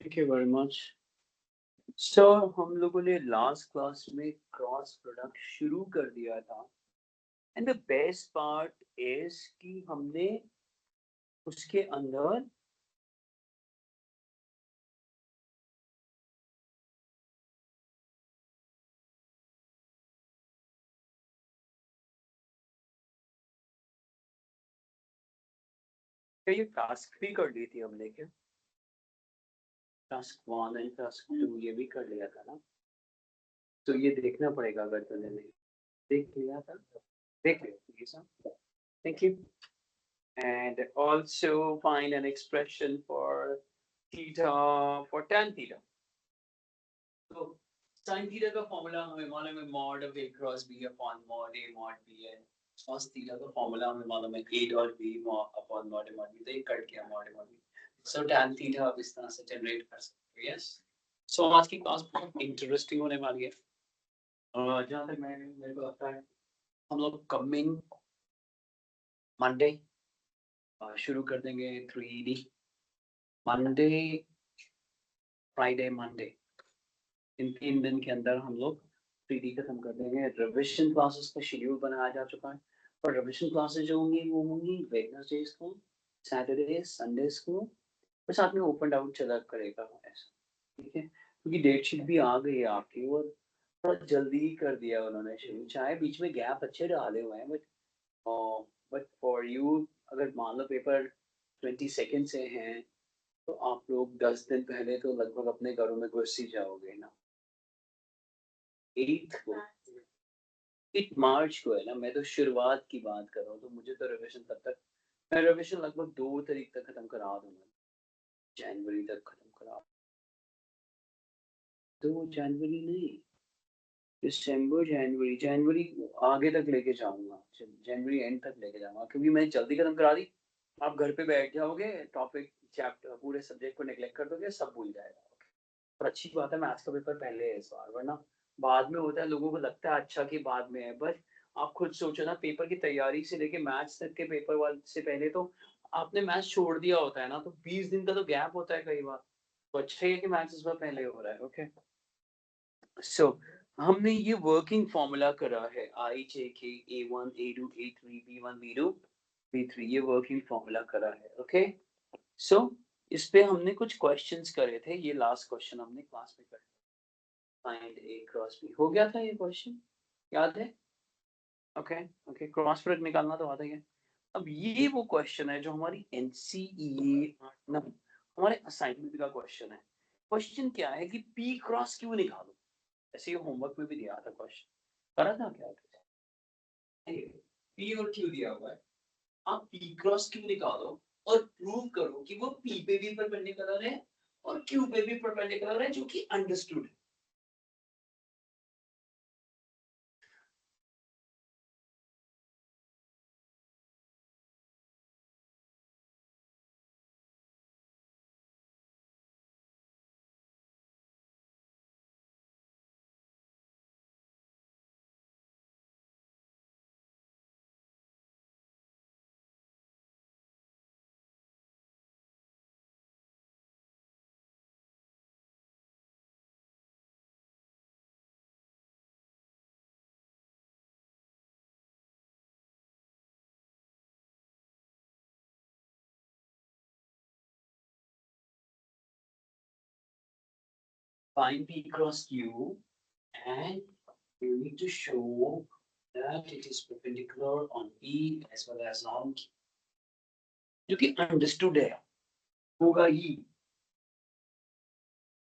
Thank you very much. So हम लोगों ने लास्ट क्लास में क्रॉस प्रोडक्ट शुरू कर दिया था and the best part is कि हमने उसके अंदर ये टास्क भी कर ली थी हमने क्या? Task one and task two ये भी कर लिया था ना। तो ये देखना पड़ेगा अगर तूने नहीं देख लिया था। देख लिया please. Thank you. And also find an expression for theta for tan theta. तो sin थीटा का फॉर्मूला हमें मालूम है mod of a cross b upon mod a mod b है। cos थीटा का फॉर्मूला हमें मालूम है a dot b upon mod a mod b। तो ये कट गया mod a mod b। So tan theta आप इस तरह से जनरेट कर सकते हो। यस। सो आज की क्लास बहुत इंटरेस्टिंग होने वाली है। जहाँ तक मैं मेरे को लगता है हम लोग कमिंग मंडे शुरू कर देंगे 3D। मंडे, फ्राइडे, मंडे, इन 3 दिन के अंदर हम लोग 3D खत्म कर देंगे। रिविजन क्लासेस का शेड्यूल बनाया जा चुका है और रिविजन क्लासेस जो होंगी वो होंगी वेडनेसडेज को, सैटरडे, संडेज को, और साथ में ओपन आउट चला करेगा ऐसा। ठीक है, क्योंकि डेट शीट भी आ गई है आपकी और थोड़ा जल्दी ही कर दिया उन्होंने शुरू। चाहे बीच में गैप अच्छे डाले हुए हैं बट फॉर यू, अगर मान लो पेपर 22 से हैं तो आप लोग 10 दिन पहले तो लगभग अपने घरों में घुस ही जाओगे ना। 8 को, 8 मार्च को है ना। मैं तो शुरुआत की बात कर रहा हूँ तो मुझे तो रिविजन तब तक, मैं रिविजन लगभग 2 तारीख तक खत्म करा दूंगा। जनवरी तक खत्म करा, 2 जनवरी नहीं, दिसंबर, जनवरी, जनवरी आगे तक लेके जाऊंगा, जनवरी एंड तक लेके जाऊंगा क्योंकि मैंने जल्दी खत्म करा दी। आप घर पे बैठ जाओगे, टॉपिक चैप्टर पूरे सब्जेक्ट को नेग्लेक्ट कर दोगे, सब भूल जाएगा। और अच्छी बात है मैथ्स का पेपर पहले है इस बार, वरना बाद में होता है लोगों को लगता है अच्छा कि बाद में है। बट आप खुद सोचो ना, पेपर की तैयारी से लेके मैथ्स तक के पेपर वाले से पहले तो आपने मैथ्स छोड़ दिया होता है ना, तो 20 दिन का तो गैप होता है कई बार। तो अच्छा है कि मैथ्स इस बार पहले हो रहा है। ओके, सो हमने ये वर्किंग फॉर्मूला करा है आई जे के A1 A2 A3 B1 B2 B3, ये वर्किंग फॉर्मूला करा है। ओके, सो इस पे हमने कुछ क्वेश्चंस करे थे। ये लास्ट क्वेश्चन हमने क्लास में करे, फाइंड ए क्रॉस बी हो गया था ये क्वेश्चन, याद है? ओके ओके, क्रॉस प्रोडक्ट निकालना तो आता ही है। अब ये वो क्वेश्चन है जो हमारी एनसीईए ना, हमारे असाइनमेंट का क्वेश्चन है। क्वेश्चन क्या है कि पी क्रॉस क्यों निकालो। ऐसे ही होमवर्क में भी दिया था क्वेश्चन, करा था क्या? पी और क्यू दिया हुआ है, आप पी क्रॉस क्यू निकालो और प्रूव करो कि वो पी पे भी परपेंडिकुलर है और क्यू पे भी परपेंडिकुलर है, जो कि अंडरस्टूड है। Find P cross Q and you need to show that it is perpendicular on P as well as on Q, जो कि अंडरस्टूड है, होगा ही।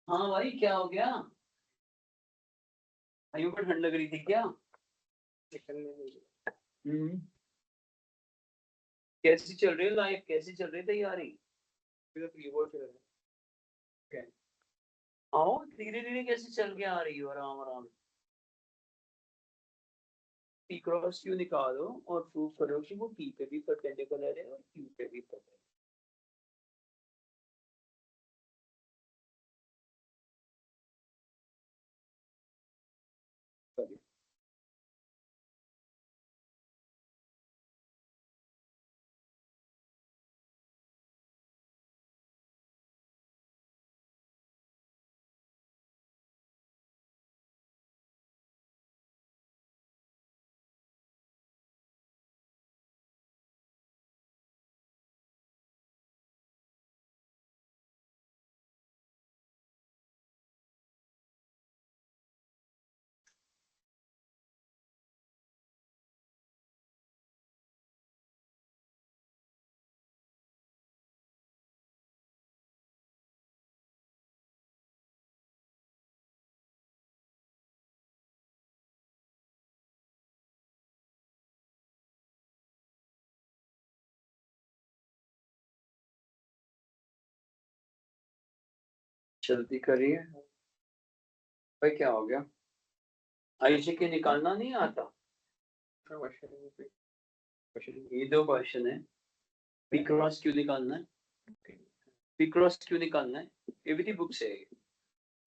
हाँ भाई, क्या हो गया? भाइयों को ठंड लग रही थी क्या? हम्म, कैसी चल रही है लाइफ, कैसी चल रही तैयारी? आओ धीरे धीरे, कैसे चल के आ रही हो आराम आराम। पी क्रॉस क्यू निकालो और प्रूव करो कि वो पी पे भी परपेंडिकुलर है और क्यू पे भी परपेंडिकुलर है। जल्दी करिए भाई, क्या हो गया? आईजीके निकालना नहीं आता? ये दो क्वेश्चन है, पी क्रॉस क्यों निकालना है? पी क्रॉस क्यों निकालना है? एबीटी बुक से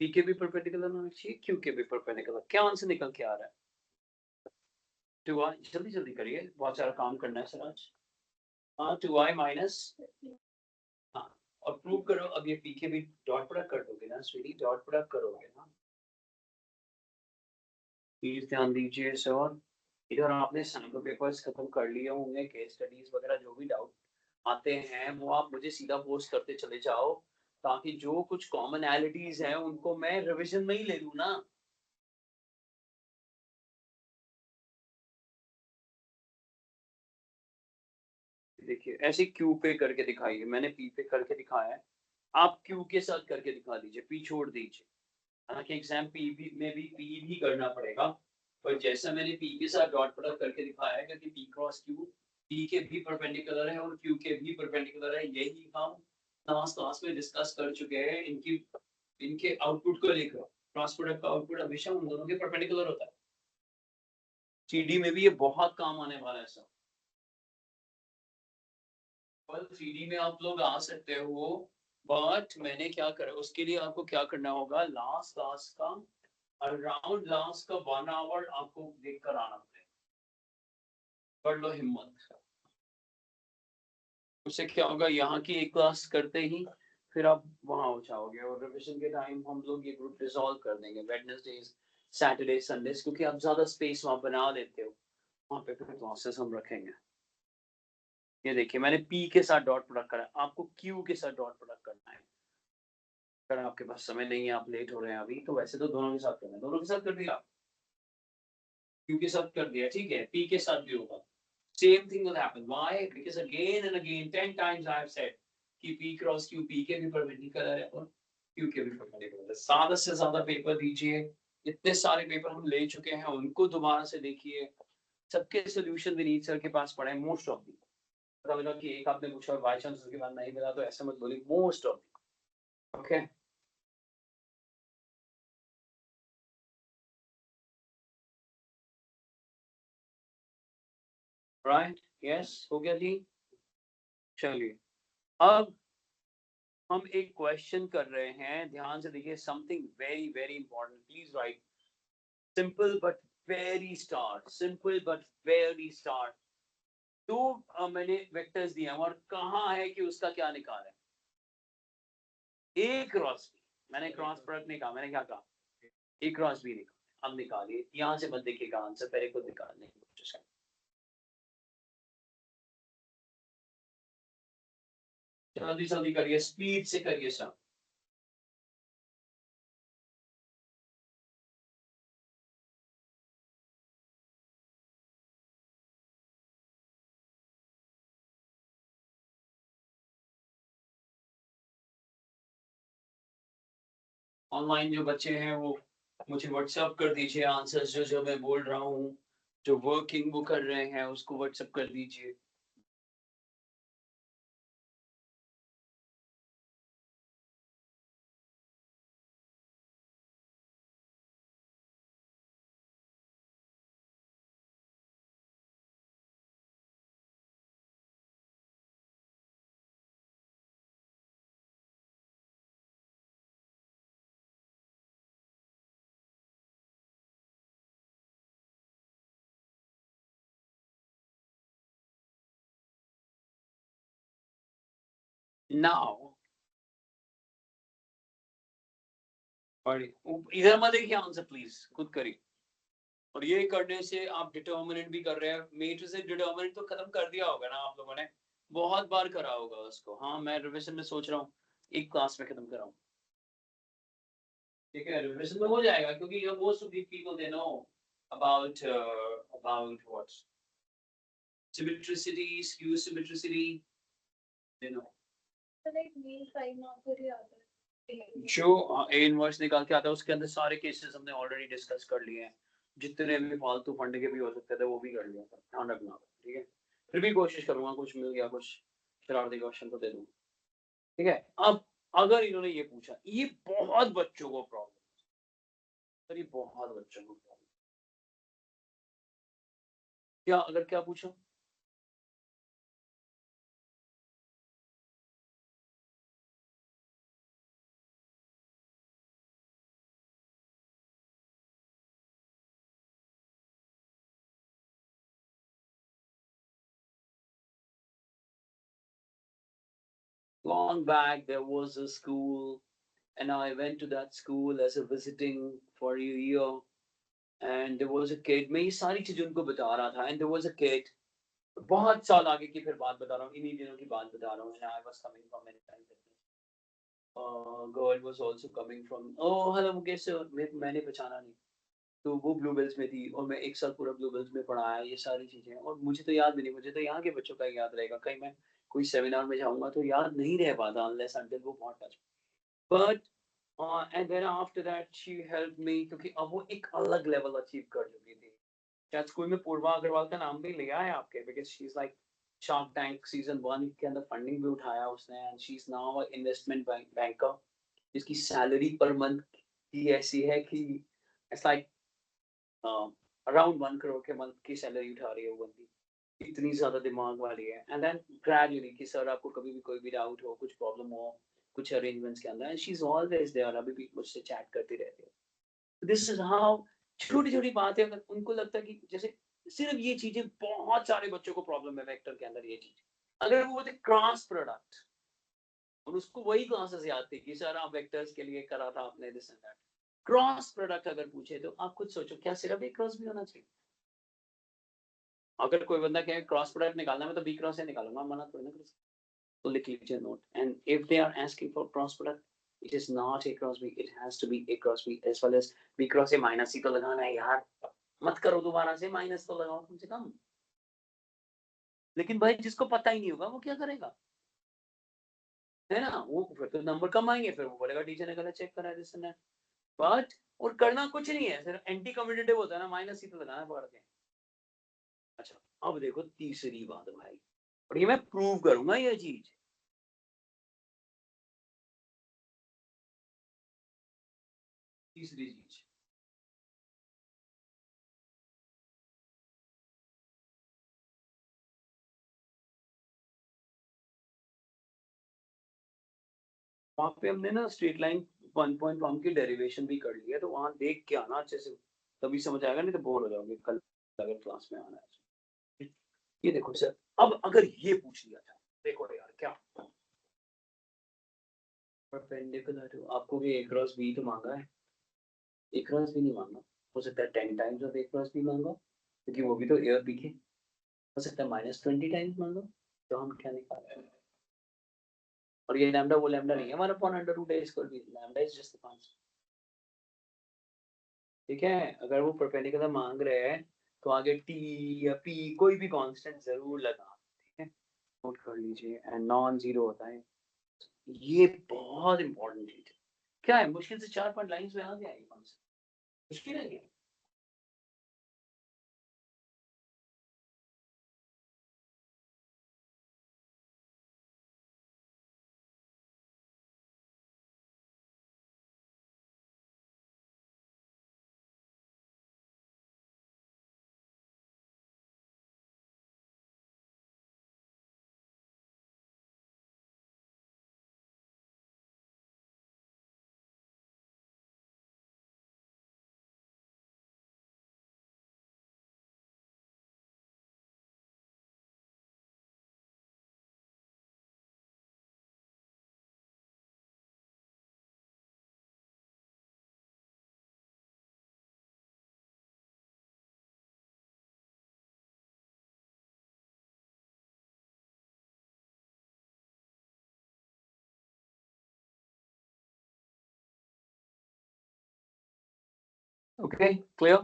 पी के भी परपेंडिकुलर होना चाहिए, क्यू के भी परपेंडिकुलर। क्या आंसर निकल के आ रहा है? टू आई, जल्दी जल्दी करिए, बहुत सारा काम करना है सर आज। हाँ, टू आई माइनस, हाँ, और प्रूव करो। अब ये पी के भी डॉट प्रोडक्ट कर दोगे ना स्वीटी, डॉट प्रोडक्ट करोगे ना? प्लीज ध्यान दीजिए सर। इधर आपने सैम्पल पेपर्स खत्म कर लिए होंगे, केस स्टडीज वगैरह जो भी डाउट आते हैं वो आप मुझे सीधा पोस्ट करते चले जाओ, ताकि जो कुछ कॉमनैलिटीज हैं उनको मैं रिवीजन में ही ले लूँ ना। देखिए ऐसे क्यू पे करके दिखाइए, मैंने पी पे करके दिखाया है, आप क्यू के साथ करके दिखा दीजिए, पी छोड़ दीजिए। हालांकि एग्जाम पी भी में भी पी भी करना पड़ेगा, पर जैसा मैंने पी के साथ डॉट प्रोडक्ट करके दिखाया है, क्योंकि पी क्रॉस क्यू पी के भी परपेंडिकुलर है और क्यू के भी परपेंडिकुलर है, यही हम लास्ट क्लास में डिस्कस कर चुके हैं। इनकी इनके आउटपुट को लेकर क्रॉस प्रोडक्ट का आउटपुट हमेशा उन दोनों के परपेंडिकुलर होता है। सीडी में भी ये बहुत काम आने वाला है सर। पर सीडी में आप लोग आ सकते हो, बट मैंने क्या करा उसके लिए आपको क्या करना होगा, लास्ट क्लास का अराउंड लास्ट का 1 आवर आपको देख कर आना पड़ेगा। कर लो हिम्मत। उससे क्या होगा, यहाँ की एक क्लास करते ही फिर आप वहां हो जाओगे, और रिविजन के टाइम हम लोग ये ग्रुप डिसॉल्व कर देंगे वेडनेसडे सैटरडे संडे, क्योंकि आप ज्यादा स्पेस वहां बना लेते हो, वहां पे फिर क्लासेस हम रखेंगे। ये देखिए मैंने पी के साथ डॉट प्रोडक्ट करा, आपको क्यू के साथ डॉट प्रोडक्ट करना है। अगर आपके पास समय नहीं है, आप लेट हो रहे हैं अभी, तो वैसे तो दोनों के साथ करना है, दोनों के साथ कर दिया, क्यू के साथ कर दिया, ठीक है, पी के साथ भी होगा। Same thing will happen. Why? Because again and again, 10 times I have said कि P cross Q P के भी परपेंडिकुलर है और Q के भी परपेंडिकुलर है। ज्यादा से ज्यादा पेपर दीजिए, इतने सारे पेपर हम ले चुके हैं, उनको दोबारा से देखिए, सबके सोल्यूशन विनीत सर के पास पड़े हैं, मोस्ट ऑफ दी। पता लगा कि एक आपने पूछा बाई चांस उसके बाद नहीं मिला, तो ऐसे मत बोलिए, most of the. Okay, right, yes, हो गया जी। चलिए अब हम एक क्वेश्चन कर रहे हैं, ध्यान से देखिए, something very very important, please right. Simple but very start, simple but very start. तो मैंने वेक्टर्स दिए हैं और कहाँ है कि उसका क्या निकाल है, ए क्रॉस बी। मैंने क्रॉस प्रोडक्ट नहीं कहा, मैंने क्या कहा, ए क्रॉस बी निकाल। अब निकालिए, यहाँ से मत देखिएगा आंसर, पहले खुद निकालने की कोशिश करें। जल्दी जल्दी करिए, स्पीड से करिए सब। ऑनलाइन जो बच्चे हैं वो मुझे व्हाट्सएप कर दीजिए आंसर्स, जो जो मैं बोल रहा हूँ, जो वर्किंग वो कर रहे हैं उसको व्हाट्सएप कर दीजिए। नाउ और इधर मत देखिए आंसर, प्लीज खुद करिए। और ये करने से आप डिटर्मिनेंट भी कर रहे हैं, मैट्रिक्स डिटर्मिनेंट तो खत्म कर दिया होगा ना आप लोगों ने, बहुत बार करा होगा उसको। हाँ, मैं रिविजन में सोच रहा हूँ एक क्लास में खत्म कराऊं। ठीक है, रिविजन में हो जाएगा, क्योंकि most of the people they know about what symmetricity, skew symmetricity, they know. जो ए इनवर्स निकाल के आता है उसके अंदर सारे केसेस हमने ऑलरेडी डिस्कस कर लिए हैं, जितने भी फालतू फंड के भी हो सकते थे वो भी कर लिया था, ध्यान रखना, ठीक है। फिर भी कोशिश करूंगा, कुछ मिल गया कुछ शरारती क्वेश्चन तो दे दूंगा, ठीक है। अब अगर इन्होंने ये पूछा, ये बहुत बच्चों को प्रॉब्लम, सर ये बहुत बच्चों को प्रॉब्लम, क्या अगर क्या पूछा, long back there was a school and I went to that school as a visiting for a year and there was a kid, मैं ये सारी चीजें उनको बता रहा था, and there was a kid, बहुत साल आगे की फिर बात बता रहा हूँ, इन्हीं दिनों की बात बता रहा हूँ, and I was coming from many times, girl was also coming from, oh hello Mukesh sir, मैंने पहचाना नहीं, तो वो ब्लू बेल्स में थी और मैं एक साल पूरा ब्लू बेल्स में पढ़ाया, ये सारी चीजें, और मुझे तो याद भी नहीं, मुझे तो यहाँ के बच्चों का याद रहेगा, कहीं मैं कोई सेमिनार में जाऊंगा तो याद नहीं रह पाता unless until वो बहुत touch, but and then after that she helped me क्योंकि अब वो एक अलग लेवल अचीव कर चुकी थी, शायद स्कूल में पूर्वा अग्रवाल का नाम भी लिया है आपके, because she is like shark tank season 1 के अंदर फंडिंग भी उठाया उसने, and she is now investment banker, जिसकी सैलरी पर मंथ की ऐसी है कि इट्स लाइक अराउंड 1 करोड़ के मंथ की सैलरी उठा रही है वो बंदी, इतनी ज्यादा दिमाग वाली है, एंड देन ग्रेजुअली कि सर आपको कभी भी कोई भी डाउट हो, कुछ प्रॉब्लम हो, कुछ अरेंजमेंट्स के अंदर, and she is always there, अभी भी मुझसे चैट करती रहती है, दिस इज हाउ छोटी छोटी बातें, अगर उनको लगता है कि जैसे सिर्फ ये चीजें बहुत सारे बच्चों को प्रॉब्लम है वेक्टर के अंदर, ये चीज अगर वो बोलते क्रॉस प्रोडक्ट, और उसको वही क्लासेस याद थी कि सर आप वेक्टर्स के लिए करा था आपने this and that, cross product अगर पूछे तो आप खुद सोचो क्या सिर्फ एक क्रॉस भी होना चाहिए, अगर कोई बंदा कहे क्रॉस प्रोडक्ट निकालना है तो बी क्रॉस से निकालूंगा, मना थोड़ी ना कर सकते, तो लिख लीजिए note, and if they are asking for cross product, it is not a cross b, it has to be a cross b, as well as b cross a minus c तो लगाना है यार, मत करो दोबारा से, माइनस तो लगाओ कम से कम, लेकिन भाई जिसको पता ही नहीं होगा वो क्या करेगा, है ना, वो फिर तो नंबर कम आएंगे, फिर वो बोलेगा टीचर ने गलत चेक करा है दिस एंड दैट, बट और करना कुछ नहीं है, सिर्फ एंटी कम्पिटिटिव होता है ना, माइनस सी तो लगाना पड़ के। अच्छा अब देखो तीसरी बात भाई, और ये मैं प्रूव करूंगा ये चीज, तीसरी चीज, वहां पे हमने ना स्ट्रेट लाइन 1.1 की डेरिवेशन भी कर ली है, तो वहां देख के आना अच्छे से, तभी समझ आएगा, नहीं तो बोर हो जाओगे कल अगर क्लास में आना है। ये देखो सर, अब अगर ये पूछ लिया था, देखो यार क्या परपेंडिकुलर टू, आपको भी ए क्रॉस बी तो मांगा है, ए क्रॉस भी नहीं मांगा, हो सकता है 10 times of A cross B मांगा, क्योंकि वो भी तो ए और बी के, हो सकता है -20 टाइम्स मांगा, तो हम क्या निकाल रहे हैं, और ये लैम्डा वो लैम्डा नहीं है हमारा upon under root A square B, lambda is just the constant, ठीक है, अगर वो परपेंडिकुलर मांग रहे हैं तो आगे टी या पी कोई भी कांस्टेंट जरूर लगा, ठीक है, नोट कर लीजिए, एंड नॉन जीरो होता है, ये बहुत इंपॉर्टेंट चीज है, क्या है मुश्किल से 4 5 लाइंस में आ गया ये कॉन्सेप्ट, मुश्किल है ये, ओके क्लियर,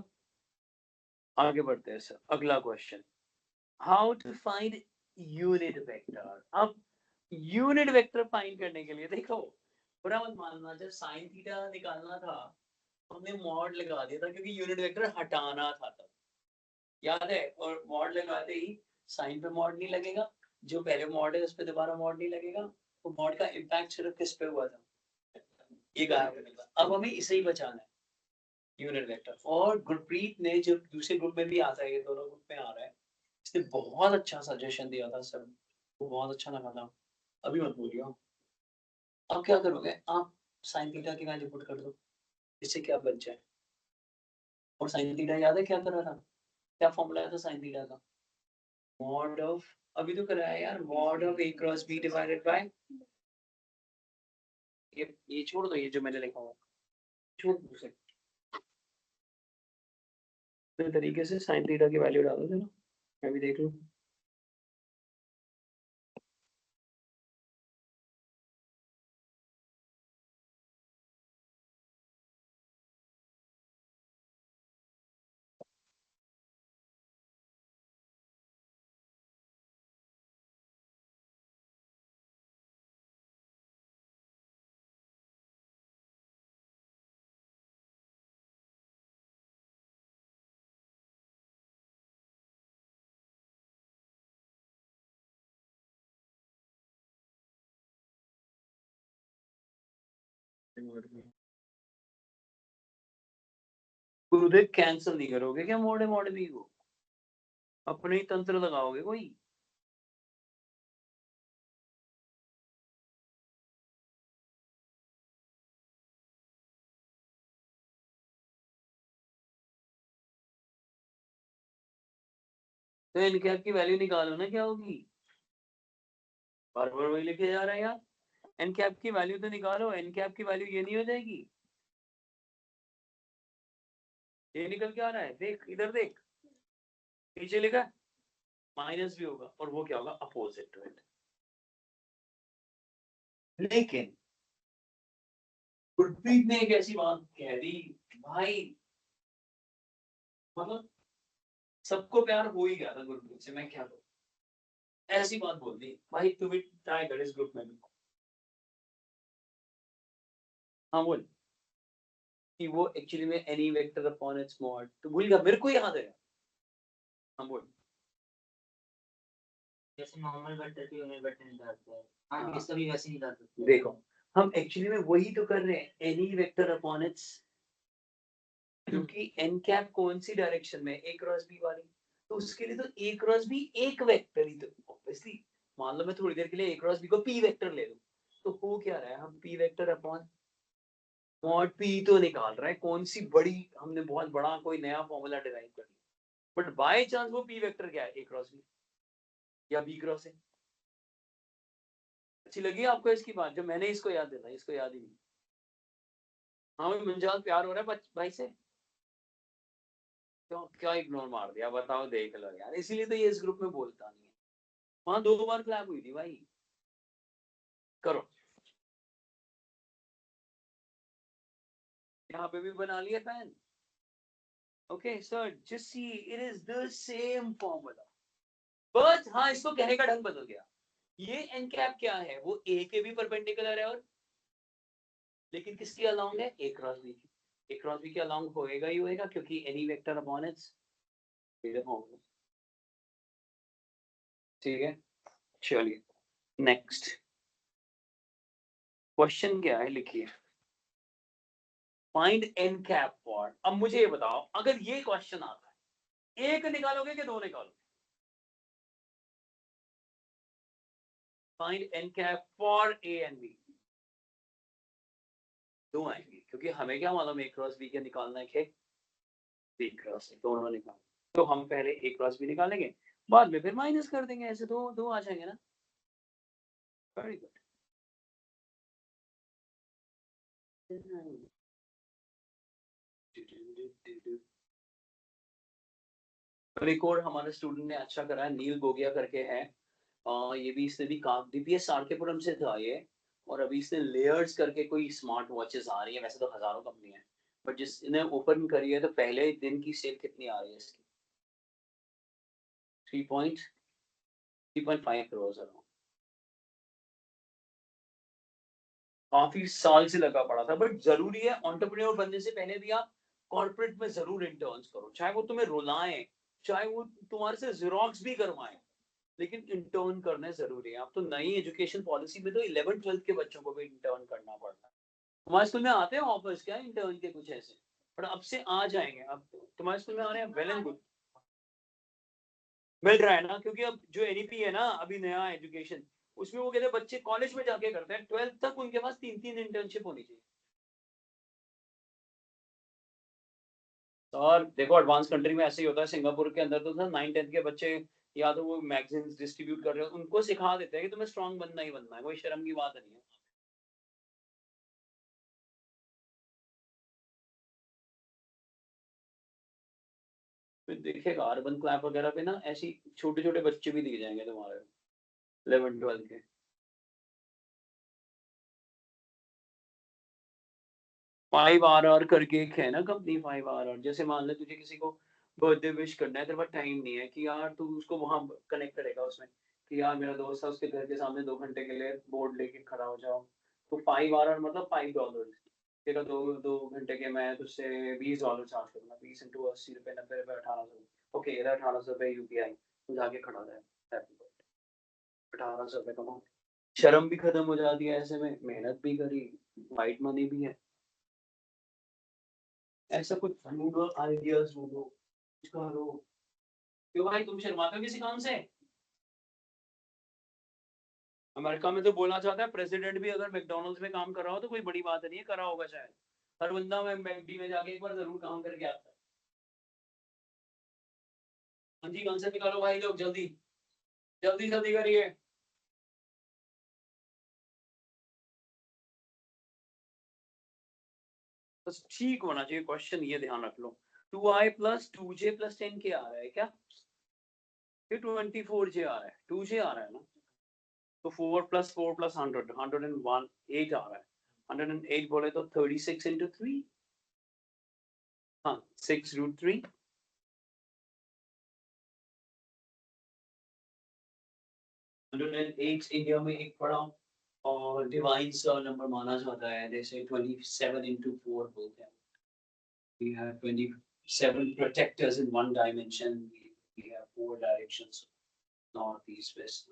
आगे बढ़ते हैं सर, अगला question, how to find unit vector, अब यूनिट वेक्टर फाइंड करने के लिए देखो, बुरा मत मानना, जब साइन थीटा निकालना था हमने मॉड लगा दिया था, क्योंकि यूनिट वेक्टर हटाना था तब, याद है, और मॉड लगाते ही साइन पे मॉड नहीं लगेगा, जो पहले मॉड है उस पर दोबारा मॉड नहीं लगेगा, तो मॉड का इम्पैक्ट सिर्फ किस पे हुआ था, ये गायब होने का। अब हमें इसे ही बचाना है, यूनिट वेक्टर। और गुरप्रीत ने जब दूसरे ग्रुप में भी आता है, ये दोनों ग्रुप में आ रहा है, इसने बहुत अच्छा सजेशन दिया था सर, वो बहुत अच्छा लगा था। अभी मत बोलियो। अब क्या करोगे आप, साइन थीटा की वैल्यू पुट कर दो, इससे क्या बच जाए। और साइन थीटा याद है क्या कर रहा था, क्या फॉर्मूला था साइन थीटा का, मॉड ऑफ, अभी तो कराया यार, mod of a cross b divided by, ये छोड़ दो, ये जो मैंने लिखा हुआ छोड़ दो उसे, तो तरीके से साइन थीटा की वैल्यू डाल दो ना, मैं भी देख लूं। गुरुदेव कैंसिल नहीं करोगे क्या मोड़े मोड़े भी को, अपने ही तंत्र लगाओगे कोई। तो इन कैप की वैल्यू निकालो ना, क्या होगी, बार बार वही लिखे जा रहा है यार। एन कैप की वैल्यू तो निकालो, एन कैप की वैल्यू ये नहीं हो जाएगी, ये निकल के आ रहा है, देख इधर देख, नीचे लिखा माइनस भी होगा, और वो क्या होगा, अपोजिट टू इट। लेकिन गुरप्रीत ने एक ऐसी बात कह दी भाई, मतलब सबको प्यार हो ही गया था गुरप्रीत से, मैं क्या करूं, ऐसी बात बोल दी भाई, तू भी ट्राई कर इस ग्रुप में भी। हाँ बोल, कि वो एक्चुअली में any vector upon its mod, तो भूल गया, मेरे को याद है। हाँ बोल, जैसे नॉर्मल वेक्टर की यूनिट वेक्टर निकालते हैं, हम इसका भी वैसे निकाल सकते हैं। देखो हम एक्चुअली में वही तो कर रहे हैं, एनी वेक्टर अपॉन इट्स, क्योंकि एन कैप कौन सी डायरेक्शन में, ए क्रॉस बी वाली, तो उसके लिए तो ए क्रॉस बी एक वेक्टर ही, तो ऑब्वियसली मान लो मैं थोड़ी देर के लिए ए क्रॉस बी को पी वेक्टर ले लूं, तो हो क्या रहा है, हम P vector upon mod P तो निकाल रहा है, कौन सी बड़ी, हमने बहुत बड़ा कोई नया फॉर्मूला डिराइव कर लिया, बट बाय चांस वो पी वेक्टर क्या है, ए क्रॉस बी या बी क्रॉस है। अच्छी लगी आपको इसकी बात, जो मैंने इसको याद दिला, इसको याद ही नहीं। हाँ मुंजाल प्यार हो रहा है भाई से, क्यों क्या इग्नोर मार दिया बताओ, देख लो यार, इसीलिए तो ये इस ग्रुप में बोलता नहीं है। वहां 2 बार क्लैप हुई थी भाई, करो, यहाँ पे भी बना लिया fan. Okay sir just see it is the same formula, but हाँ इसको कहने का ढंग बदल गया। ये एन कैप क्या है, वो ए के भी परपेंडिकुलर है, और लेकिन किसकी अलोंग है, ए क्रॉस बी की, ए क्रॉस बी के अलोंग होएगा ही होएगा, क्योंकि any vector upon its formula. ठीक है, चलिए नेक्स्ट क्वेश्चन क्या है, लिखिए, फाइंड एन कैप फॉर। अब मुझे ये बताओ, अगर ये क्वेश्चन आता है, एक निकालोगे कि दो निकालोगे, find N cap for A and B, दो आएंगे, क्योंकि हमें क्या मालूम ए क्रॉस बी के निकालना है कि बी क्रॉस, दोनों निकाल, तो हम पहले ए क्रॉस बी निकालेंगे, बाद में फिर माइनस कर देंगे, ऐसे दो दो आ जाएंगे ना। Very good. रिकॉर्ड हमारे स्टूडेंट ने अच्छा करा है, नील गोगिया करके है, ये भी इसने भी काम डीपीएस सारकेपुरम से था ये, और अभी इसने लेयर्स करके कोई स्मार्ट वॉचेस आ रही है, वैसे तो हजारों कंपनी है, बट जिसने ओपन करी है तो पहले दिन की सेल कितनी आ रही है इसकी, 3.5 करोड़ अराउंड, काफी साल से लगा पड़ा था, बट जरूरी है एंटरप्रेन्योर बनने से पहले भी आप कॉर्पोरेट में जरूर इंटर्न्स करो, चाहे वो तुम्हें रुलाएं, चाहे वो तुम्हारे से जेरोक्स भी करवाएं, लेकिन इंटर्न करना जरूरी है। अब तो नई एजुकेशन पॉलिसी में तो 11th-12th के बच्चों को भी इंटर्न करना पड़ता है। तुम्हारे स्कूल में आते हैं ऑफर्स क्या इंटर्न के कुछ ऐसे? पर अब से आ जाएंगे। अब तुम्हारे स्कूल में आ रहे हैं, वेल एंड गुड, मिल रहा है ना, क्योंकि अब जो एनईपी है ना अभी नया एजुकेशन, उसमें वो कहते हैं बच्चे कॉलेज में जाके करते हैं, 12th तक उनके पास 3-3 इंटर्नशिप होनी चाहिए। और देखो एडवांस कंट्री में ऐसे ही होता है, सिंगापुर के अंदर तो था 9-10th के बच्चे या तो वो मैगजीन्स डिस्ट्रीब्यूट कर रहे हो, उनको सिखा देते हैं कि तुम्हें स्ट्रांग बनना ही बनना है, कोई शर्म की बात नहीं है। फिर देखिएगा अर्बन क्लैप वगैरह पे ना ऐसी छोटे छोटे बच्चे भी दिख जाएंगे तुम्हारे 11th-12th के। 5RR करके एक है ना कंपनी, 5RR, जैसे मान ले तुझे किसी को बर्थडे विश करना है, तेरे पास टाइम नहीं है कि यार तू उसको वहां कनेक्ट करेगा उसमें कि यार मेरा दोस्त है, उसके घर के सामने 2 घंटे के लिए बोर्ड लेके खड़ा हो जाओ, तो 5RR मतलब $5, तेरा 2 2 घंटे के मैं तुझसे $20 चार्ज करूंगा, 20 × 80 रुपए, 90 रुपए, 1800, ओके, 1800 रुपए UPI, तू जाके खड़ा हो जाए, 1800 रुपए कमाओ, शर्म भी खत्म हो जाती है, ऐसे में मेहनत भी करी, वाइट मनी भी है। ऐसा कुछ ढूंढो, आइडियाज ढूंढो, कुछ करो। क्यों भाई तुम शर्माते हो किसी काम से? अमेरिका में तो बोलना चाहता है प्रेसिडेंट भी अगर मैकडोनल्ड्स में काम कर रहा हो तो कोई बड़ी बात नहीं है, करा होगा शायद, हर बंदा में मैकडी में जाके एक बार जरूर काम करके आता है। हाँ जी, आंसर निकालो भाई लोग, जल्दी जल्दी जल्दी करिए। बस ठीक होना चाहिए क्वेश्चन, ये ध्यान रख लो। 2i+2j+10 के आ रहा है क्या? फिर 24j आ रहा है, 2j आ रहा है ना, तो 4+4+100, 101, 8 आ रहा है, 108 बोले तो 36 × 3, हाँ 6√3। 108 इंडिया में एक बड़ा और डिवाइन सा नंबर माना जाता है, जैसे 27 × 4 बोलते हैं। We have 27 protectors in one dimension. We have 4 directions, north, east, west.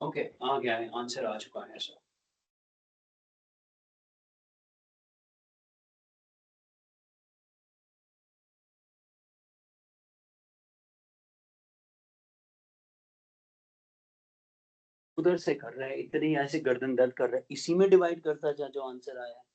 Okay, आ गया है, आंसर आ चुका है सर। उधर से कर रहा है, इतनी ऐसे गर्दन दर्द कर रहा है, इसी में डिवाइड करता जा जो आंसर आया है।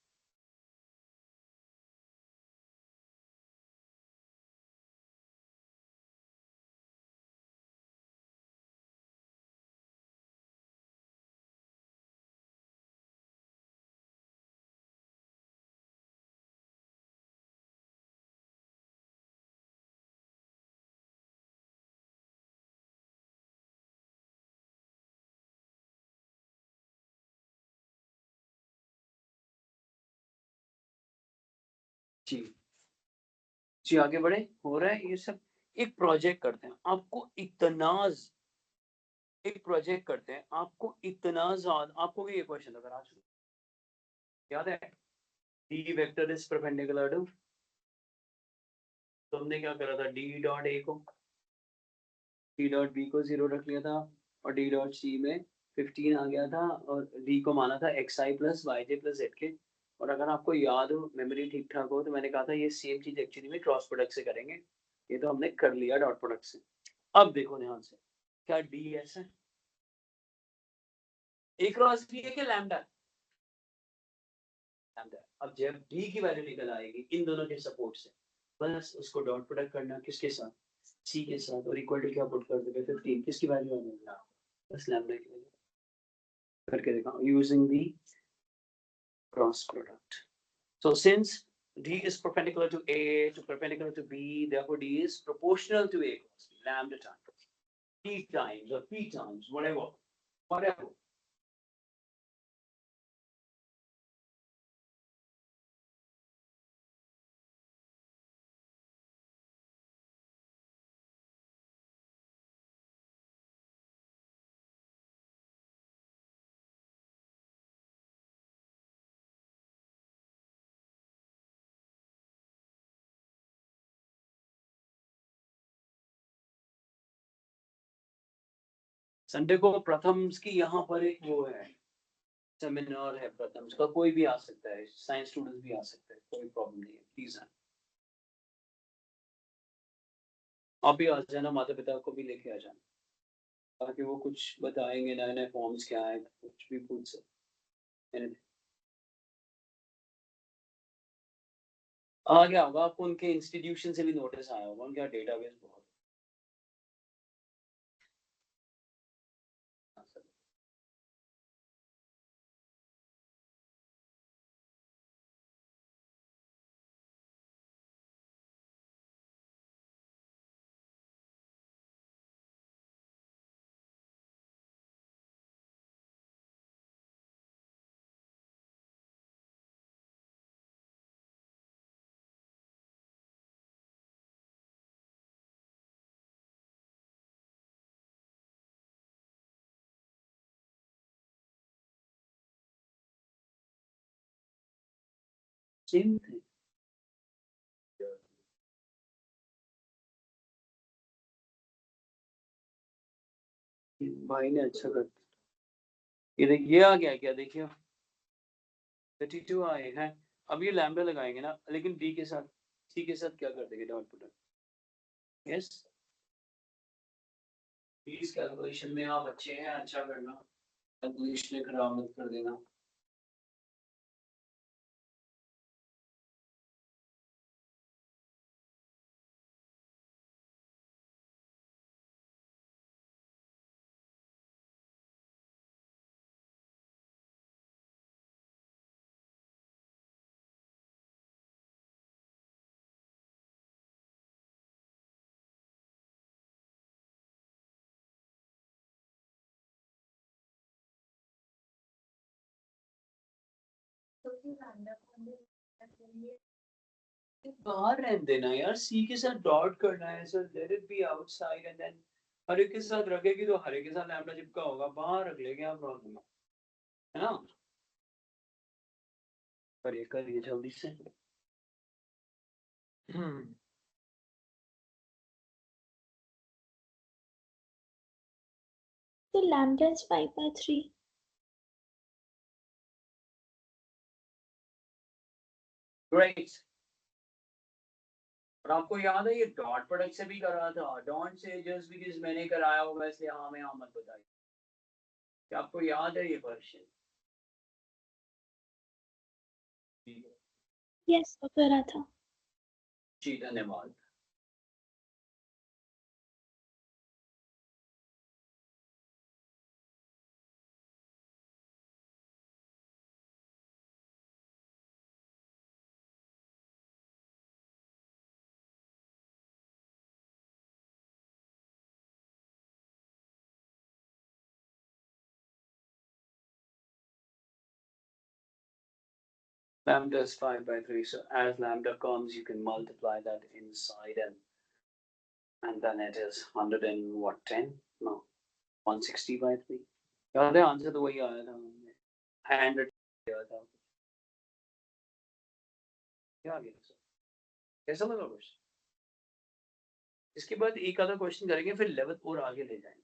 जी जी, आगे बढ़े, हो रहा है ये सब। एक प्रोजेक्ट करते हैं, आपको इतना एक प्रोजेक्ट करते हैं, आपको इतना ज्यादा, आपको भी ये क्वेश्चन अगर आज याद है, D vector is perpendicular to, तो हमने क्या करा था, डी को 0 रख लिया था, और डी डॉट सी में 15 आ गया था, और डी को माना था xi+yj+z के। और अगर आपको याद हो, मेमोरी ठीक ठाक हो, तो मैंने कहा था ये सेम चीज एक्चुअली में क्रॉस प्रोडक्ट से करेंगे, ये तो हमने कर लिया डॉट प्रोडक्ट से। अब देखो ध्यान से, क्या डी ऐसा है, ए क्रॉस बी है कि लैम्डा? लैम्डा। अब जब डी की वैल्यू निकल आएगी इन दोनों के सपोर्ट से, बस उसको डॉट प्रोडक्ट करना, किसके साथ, सी के साथ, और इक्वल टू क्या पुट कर दोगे, 15, किसकी वैल्यू आने वाली, बस लैम्डा की वैल्यू करके देखा, using the cross product. So since D is perpendicular to A to perpendicular to B, therefore D is proportional to A cross B, lambda times T times or P times, whatever. Sunday को प्रथम्स की यहाँ पर एक वो है, seminar है प्रथम्स का, कोई भी आ सकता है, साइंस स्टूडेंट्स भी आ सकते हैं, कोई प्रॉब्लम नहीं है, प्लीज आए। आप भी आ जाना, माता पिता को भी लेके आ जाना, ताकि वो कुछ बताएंगे, नए नए फॉर्म्स क्या है, कुछ भी पूछ सकते। आ गया होगा आपको, उनके इंस्टीट्यूशन से भी नोटिस आया होगा, उनका डेटाबेस बहुत है। Same thing. भाई ने अच्छा कर, ये देख, ये आ गया क्या, देखिए 32 आए हैं। अब ये लैम्बडा लगाएंगे ना, लेकिन डी के साथ, सी के साथ क्या कर देंगे, dot product. Yes, please calculation में आप अच्छे हैं, अच्छा करना, कैलकुलेशन में खराब मत कर देना। बाहर रहने देना यार, सी के साथ डॉट करना है, sir let it be outside and then हरे के साथ रखेगी तो हरे के साथ लैम्बडा चिपका होगा, बाहर रख लेंगे, आप प्रॉब्लम है ना। करिए करिए जल्दी से। So lambda is 5/3. ग्रेट। और आपको याद है ये डॉट प्रोडक्ट से भी करा था, डॉट से जस्ट बिकॉज मैंने कराया होगा इसलिए हाँ में हाँ मत बताइए, क्या आपको याद है ये क्वेश्चन। Yes, वो करा था। जी धन्यवाद। Lambda is 5/3, so as lambda comes, you can multiply that inside, and then it is 100 and what, 10? No, 160/3. याद है आंसर तो वही आया था, हमने हैंड किया था। क्या आ गया सर, कैसा लगा क्वेश्चन। इसके बाद एक आधा क्वेश्चन करेंगे, फिर लेवल और आगे ले जाएंगे।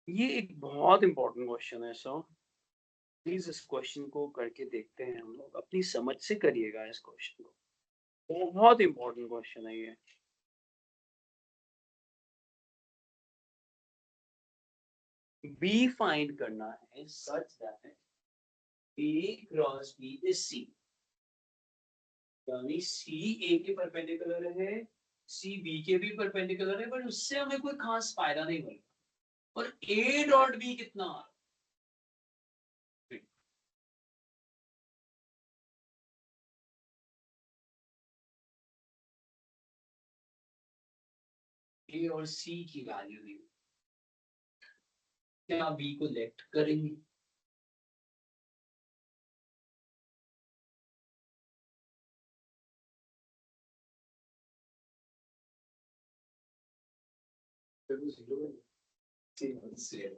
ये एक बहुत इंपॉर्टेंट क्वेश्चन है, सो प्लीज इस क्वेश्चन को करके देखते हैं हम लोग, अपनी समझ से करिएगा इस क्वेश्चन को, बहुत इंपॉर्टेंट क्वेश्चन है ये। बी फाइंड करना है such that A cross B is C, यानी सी ए के परपेंडिकुलर है, सी बी के भी परपेंडिकुलर है, पर उससे हमें कोई खास फायदा नहीं मिलेगा। और ए डॉट बी कितना, ए और सी की वैल्यू दी, क्या बी को लेफ्ट करेंगे, फिर वो zero है। zero.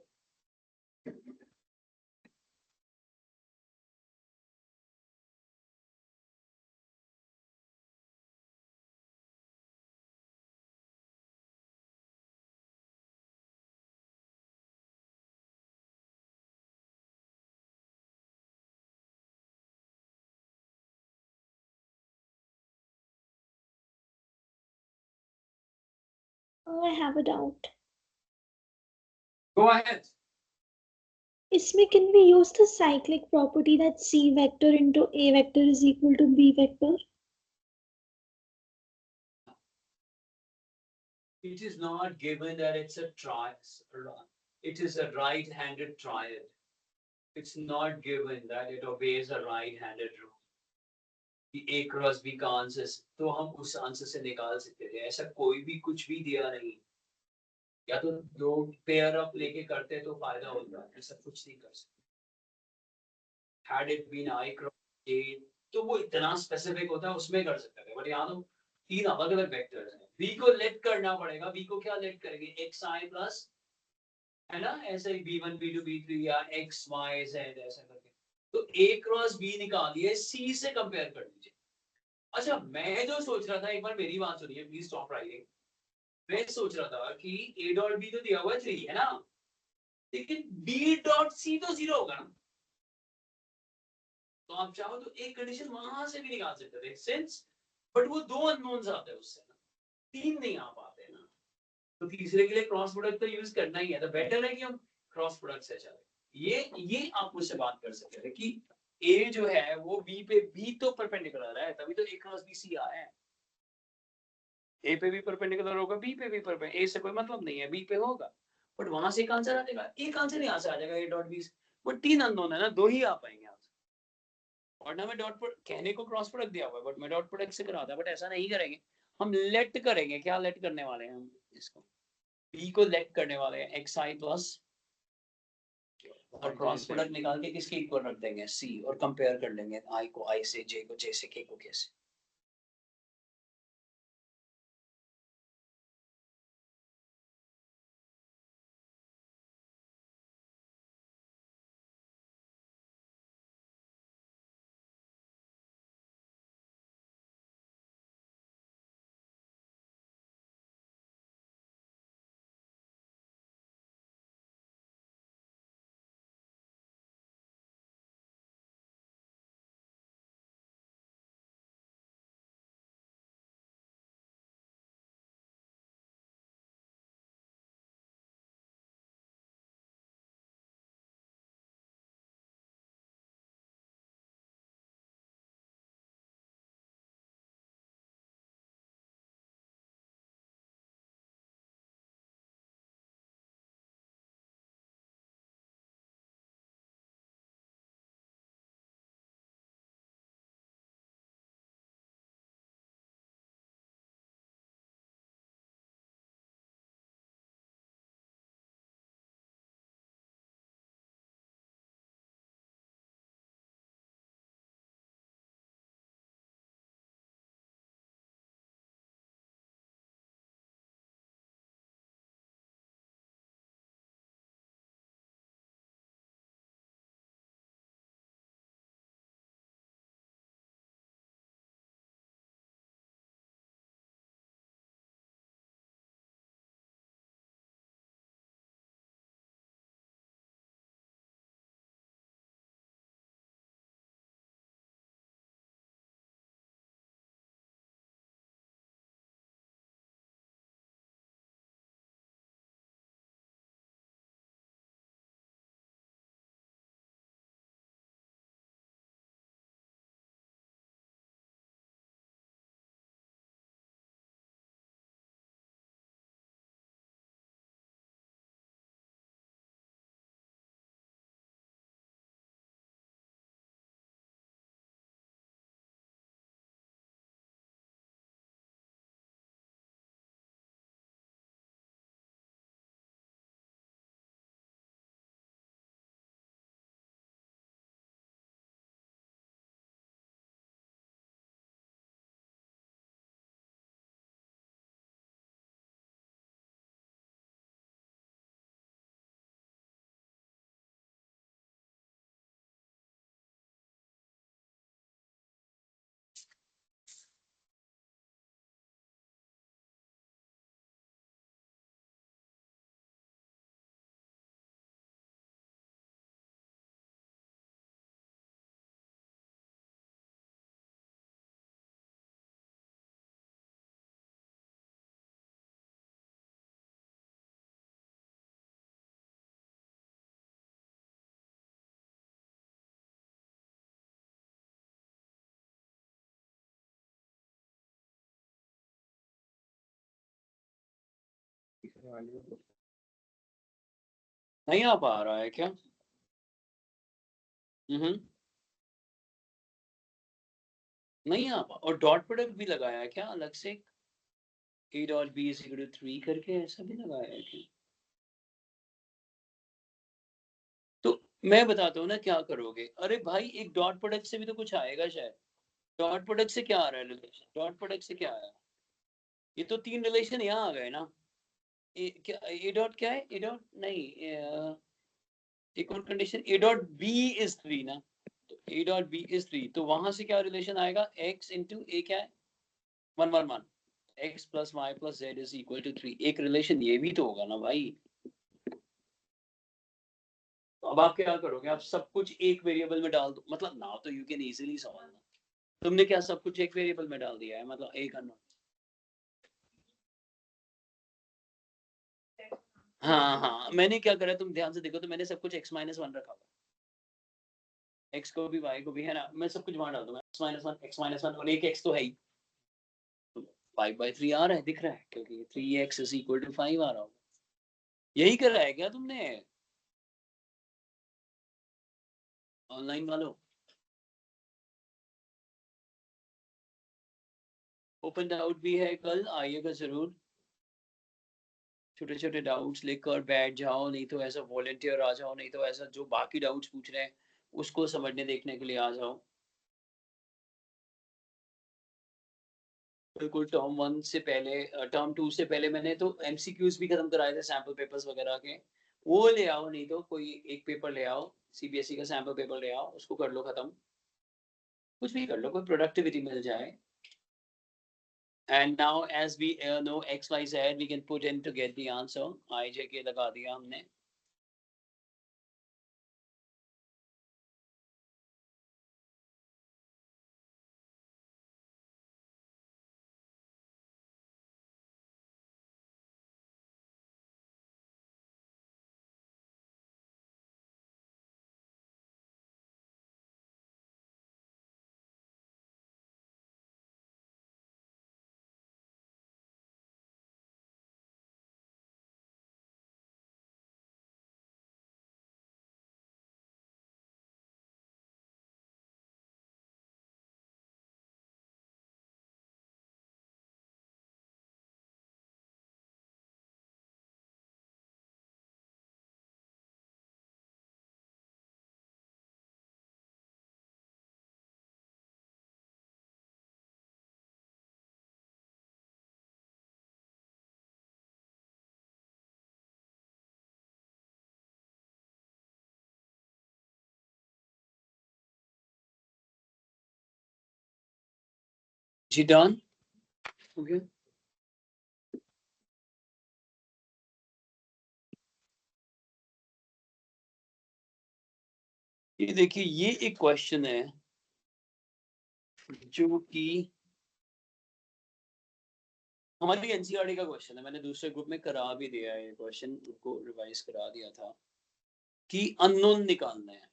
Oh, I have a doubt. Go ahead. इसमें can we use the cyclic property that C vector into A vector is equal to B vector? It is not given that it's a it is a right-handed triad. It's not given that it obeys a right-handed rule. कि A cross B का answer तो हम उस answer से निकाल सकते थे, ऐसा कोई भी कुछ भी दिया नहीं। या तो दो पेयर अप लेके करते तो फायदा होता, ऐसा कुछ नहीं कर सकते। Had it been I cross A तो वो इतना स्पेसिफिक होता है, उसमें कर सकते थे, बट यहाँ तो तीन अलग अलग वेक्टर्स हैं। B को लेट करना पड़ेगा, B को क्या लेट करेंगे, xi प्लस, है ना, ऐसे ही b1 b2 b3 या x y z ऐसा करके। तो A क्रॉस B निकालिए, C से कंपेयर कर लीजिए। अच्छा, मैं जो सोच रहा था, एक बार मेरी बात सुनिए, प्लीज स्टॉप राइटिंग। मैं सोच रहा था कि A डॉट B तो दिया हुआ है 3, है ना, लेकिन B डॉट C तो 0 होगा ना। तो आप चाहो तो एक कंडीशन वहां से भी निकाल सकते थे, सिंस, बट वो दो अननोन्स आते हैं उससे ना, तीन नहीं आ पाते ना, तो तीसरे के लिए क्रॉस प्रोडक्ट तो यूज करना ही है, तो बेटर है कि हम क्रॉस प्रोडक्ट से चले। ये आप मुझसे बात कर सकते थे कि ए जो है वो बी पे, बी तो परपेंडिकुलर है, तभी तो ए क्रॉस बी सी आया है। ए पे भी परपेंडिकुलर होगा, बी पे भी परपेंडिकुलर, ए से कोई मतलब नहीं है, बी पे होगा, बट वहां से एक आंसर आ जाएगा, एक आंसर यहाँ से आ जाएगा, ए डॉट बी। वो तीन अननोन है ना, दो ही आ पाएंगे आंसर। और ना मैं डॉट कहने को क्रॉस प्रोडक्ट दिया हुआ है, बट मैं डॉट प्रोडक्ट से कराता, बट ऐसा नहीं करेंगे, हम लेट करेंगे। क्या लेट करने वाले हैं हम इसको, बी को लेट करने वाले हैं एक्स आई प्लस, और क्रॉस प्रोडक्ट निकाल के किसके इक्वल रख देंगे, सी, और कंपेयर कर लेंगे आई को आई से, जे को जे से, के को के से। नहीं आ पा रहा है क्या? नहीं आ पा, और डॉट प्रोडक्ट भी लगाया है क्या अलग से? A dot B is equal to 3 करके ऐसा भी लगाया है क्या? तो मैं बताता हूँ ना क्या करोगे। अरे भाई एक डॉट प्रोडक्ट से भी तो कुछ आएगा शायद। डॉट प्रोडक्ट से क्या आ रहा है रिलेशन? डॉट प्रोडक्ट से क्या आया? ये तो 3 रिलेशन यहाँ आ गए ना। क्या ए डॉट क्या है? ए डॉट नहीं, एक और condition, A dot B is 3 ना। तो ए डॉट बी इज 3, तो वहां से क्या रिलेशन आएगा? x इंटू ए क्या है? 1 x plus Y plus Z is equal to 3। एक रिलेशन ये भी तो होगा ना भाई। तो अब आप क्या करोगे? आप सब कुछ एक वेरिएबल में डाल दो, मतलब ना तो यू कैन इजीली सॉल्व। तुमने क्या सब कुछ एक वेरिएबल में डाल दिया है, मतलब एक अननोन। हाँ हाँ, मैंने क्या करा तुम ध्यान से देखो तो मैंने सब कुछ x माइनस 1 रखा हुआ, x को भी y को भी, है ना। मैं सब कुछ वहां डाल दूंगा, x माइनस 1 और एक x तो है ही। 5/3 आ रहा है, दिख रहा है, क्योंकि 3x इज इक्वल टू 5 आ रहा होगा। यही कर रहा है क्या तुमने ऑनलाइन वालों? ओपन डाउट भी है, कल आइएगा जरूर। छोटे छोटे डाउट्स लेकर बैठ जाओ, नहीं तो ऐसा वॉलंटियर आ जाओ, नहीं तो ऐसा जो बाकी डाउट्स पूछ रहे हैं उसको समझने देखने के लिए आ जाओ। बिल्कुल टर्म 1 से पहले, टर्म 2 से पहले मैंने तो एमसीक्यूज भी खत्म कराए थे, सैंपल पेपर्स वगैरह के। वो ले आओ, नहीं तो कोई एक पेपर ले आओ, सीबीएसई का सैंपल पेपर ले आओ, उसको कर लो खत्म। कुछ भी कर लो, कोई प्रोडक्टिविटी मिल जाए। And now as we know x y z, we can put in to get the answer। I j k लगा दिया हमने। जी डन हो गया। ये देखिए, ये एक क्वेश्चन है जो कि हमारी एनसीईआरटी का क्वेश्चन है। मैंने दूसरे ग्रुप में करा भी दिया है, ये क्वेश्चन को रिवाइज करा दिया था कि अननोन निकालना है।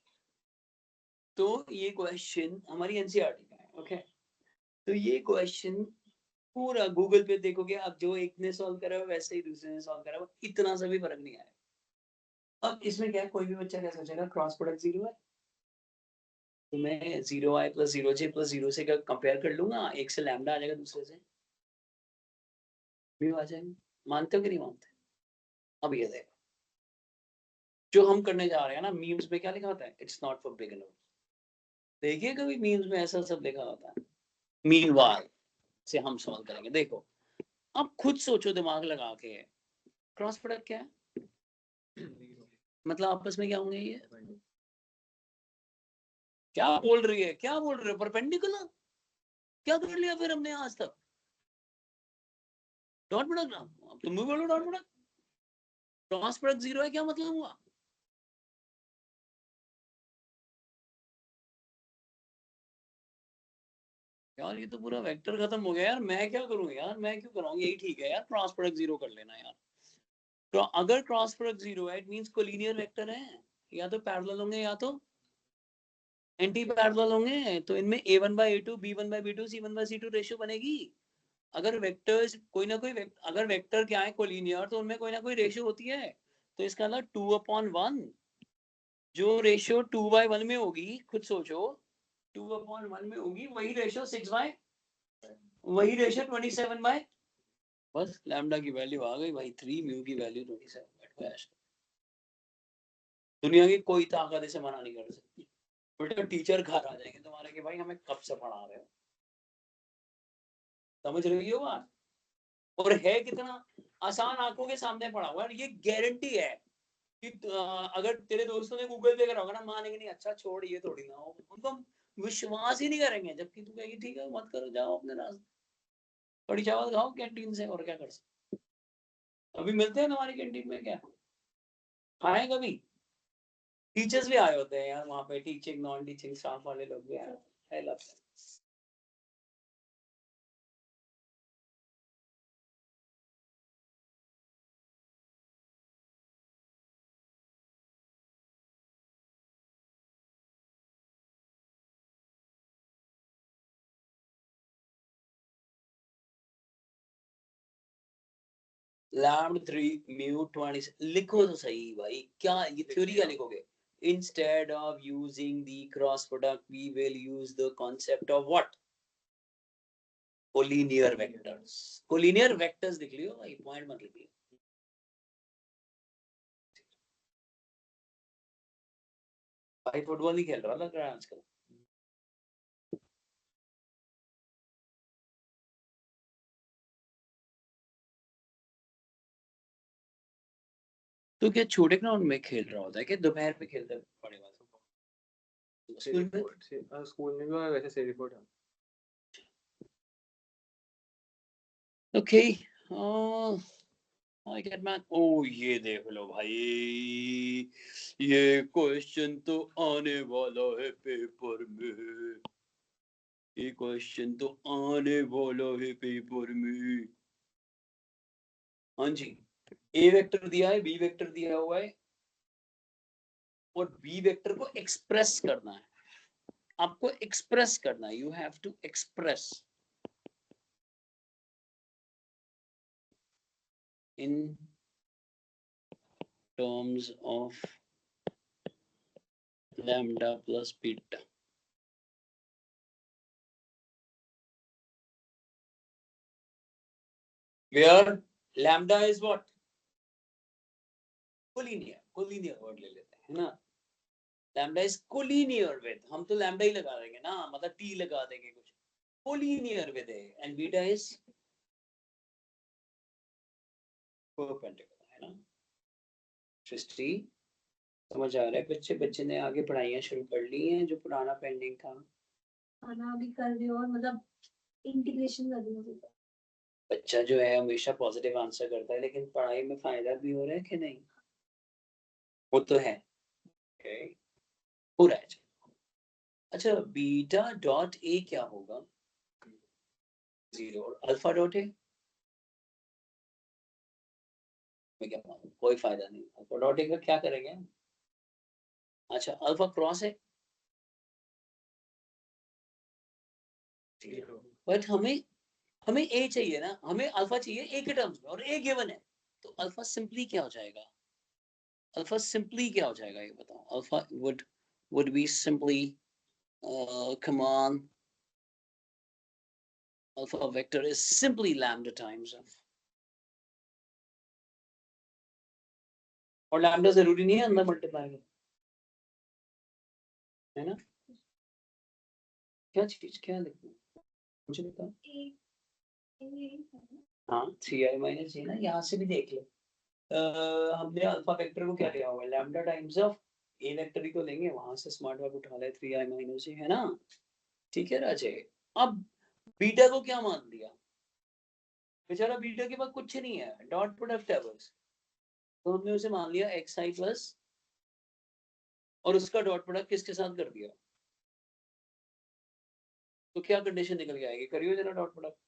तो ये क्वेश्चन हमारी एनसीईआरटी का है, ओके। तो ये क्वेश्चन पूरा गूगल पे देखोगे आप, जो एक ने सॉल्व करा है वैसे ही दूसरे ने सॉल्व करा है, इतना सा भी फर्क नहीं आया। अब इसमें क्या है, कोई भी बच्चा क्या सोचेगा, क्रॉस प्रोडक्ट 0 है तो मैं 0i प्लस 0j प्लस 0 से कंपेयर कर लूंगा, एक से लैम्डा आ जाएगा, दूसरे से भी आ जाएगा। मानते हो कि नहीं मानते? अब ये देखो, जो हम करने जा रहे हैं ना, मीम्स में क्या लिखा होता है, इट्स नॉट फॉर बिगिनर्स। देखिए कभी मीम्स में ऐसा सब लिखा होता है, मीनवाइल से हम सॉल्व करेंगे। देखो अब खुद सोचो दिमाग लगा के, क्रॉस प्रोडक्ट क्या है? मतलब आपस में क्या होंगे ये? क्या बोल रही है, क्या बोल रहे हो, परपेंडिकुलर? क्या कर लिया फिर हमने आज तक? डॉट प्रोडक्ट ना, अब तुम भी बोलो डॉट प्रोडक्ट। क्रॉस प्रोडक्ट 0 है, क्या मतलब हुआ? यार ये तो पूरा वेक्टर खत्म हो गया यार, मैं क्या करूं यार, मैं क्यों कराऊं? यही ठीक है यार, क्रॉस प्रोडक्ट 0 कर लेना यार। तो अगर क्रॉस प्रोडक्ट 0 है, इट मींस कोलिनियर वेक्टर है, या तो पैरेलल होंगे या तो एंटी पैरेलल होंगे। तो इनमें a1/a2 b1/b2 c1/c2 रेशियो बनेगी। अगर वेक्टर्स कोई ना कोई अगर वेक्टर क्या है कोलिनियर, तो उनमें कोई ना कोई रेशियो होती है। तो इसका मतलब 2/1 जो रेशियो 2/1 में होगी, खुद सोचो 2/1 में होगी, वही रेशियो 6/, वही रेशियो 27/, बस लैम्डा की वैल्यू आ गई भाई 3, म्यू की वैल्यू 27। दुनिया की कोई ताकत इसे मना नहीं कर सकती। बेटा टीचर घर आ जाएंगे तुम्हारे कि भाई हमें कब से पढ़ा रहे हो, समझ रही हो बात? और है कितना आसान, आंखों के सामने पड़ा हुआ है। ये गारंटी है कि अगर तेरे दोस्तों ने गूगल पे करा होगा ना, मानेंगे नहीं, अच्छा छोड़ ये थोड़ी ना हो, उनको विश्वास ही नहीं करेंगे। जबकि तू कहेगी ठीक है मत करो, जाओ अपने रास्ते, कड़ी चावल खाओ कैंटीन से, और क्या कर सकते। अभी मिलते हैं तुम्हारी कैंटीन में, क्या खाएं कभी? टीचर्स भी आए होते हैं यार वहाँ पे, टीचिंग नॉन टीचिंग स्टाफ वाले लोग भी आए, I love them. लैम्ड 3 म्यू 20 लिखो तो सही भाई, क्या ये थ्योरी क्या लिखोगे? Instead of using the cross product, we will use the concept of what? Collinear vectors. Collinear vectors लिख लियो भाई, पॉइंट मत लिखिए। भाई फुटबॉल नहीं खेल रहा लग रहा है आजकल। तो क्या छोटे ग्राउंड में खेल रहा होता है क्या, दोपहर में खेलते हैं बड़े वाले? स्कूल में भी वैसे से रिपोर्ट है। Okay, I get man. ओ ये देख लो भाई, ये क्वेश्चन तो आने वाला है पेपर में, ये क्वेश्चन तो आने वाला है पेपर में। हाँ जी, ए वेक्टर दिया है, बी वेक्टर दिया हुआ है, और बी वेक्टर को एक्सप्रेस करना है। आपको एक्सप्रेस करना है, you have to express in terms of lambda plus beta. Where lambda is what? Collinear, collinear word ले लेते हैं, है ना? Lambda is collinear with, हम तो lambda ही लगा देंगे ना, मतलब t लगा देंगे कुछ, collinear with है, and beta is perpendicular, है ना? सृष्टि समझ आ रहा है? बच्चे बच्चे ने आगे पढ़ाइयाँ शुरू कर ली हैं, जो पुराना पेंडिंग था खाना भी कर रही हो और मतलब इंटीग्रेशन कर रही हो। बच्चा जो है हमेशा पॉजिटिव आंसर करता है, लेकिन पढ़ाई में फायदा भी हो रहा है कि नहीं? वो तो है, हो रहा है। अच्छा, बीटा डॉट ए क्या होगा? 0, और अल्फा डॉट ए मैं क्या मालूम, कोई फायदा नहीं। अल्फा डॉट ए का क्या करेंगे? अच्छा, अल्फा क्रॉस है, बट हमें ए चाहिए ना, हमें अल्फा चाहिए ए के टर्म्स में, और ए गिवन है, तो अल्फा सिंपली क्या हो जाएगा? अल्फा सिंपली क्या हो जाएगा ये बताओ? Alpha would be simply come on, alpha vector is simply lambda times of, और लैम्डा जरूरी नहीं है अंदर मल्टीप्लाई हो, है ना? क्या चीज, क्या लिखना मुझे बताओ। हाँ 3i माइनस जे ना, यहाँ से भी देख ले। हमने अल्फा वेक्टर को क्या लिया हुआ है? Lambda times of a vector ही तो लेंगे, वहां से स्मार्ट वर्क उठा ले 3i माइनस जे, है ना? ठीक है राजे। अब बीटा को क्या मान दिया? बेचारा बीटा के पास कुछ नहीं है, डॉट प्रोडक्ट है बस, तो हमने उसे मान लिया xi प्लस, और उसका डॉट प्रोडक्ट किसके साथ कर दिया? तो क्या कंडीशन निकल के आएगी? करियो जरा डॉट प्रोडक्ट,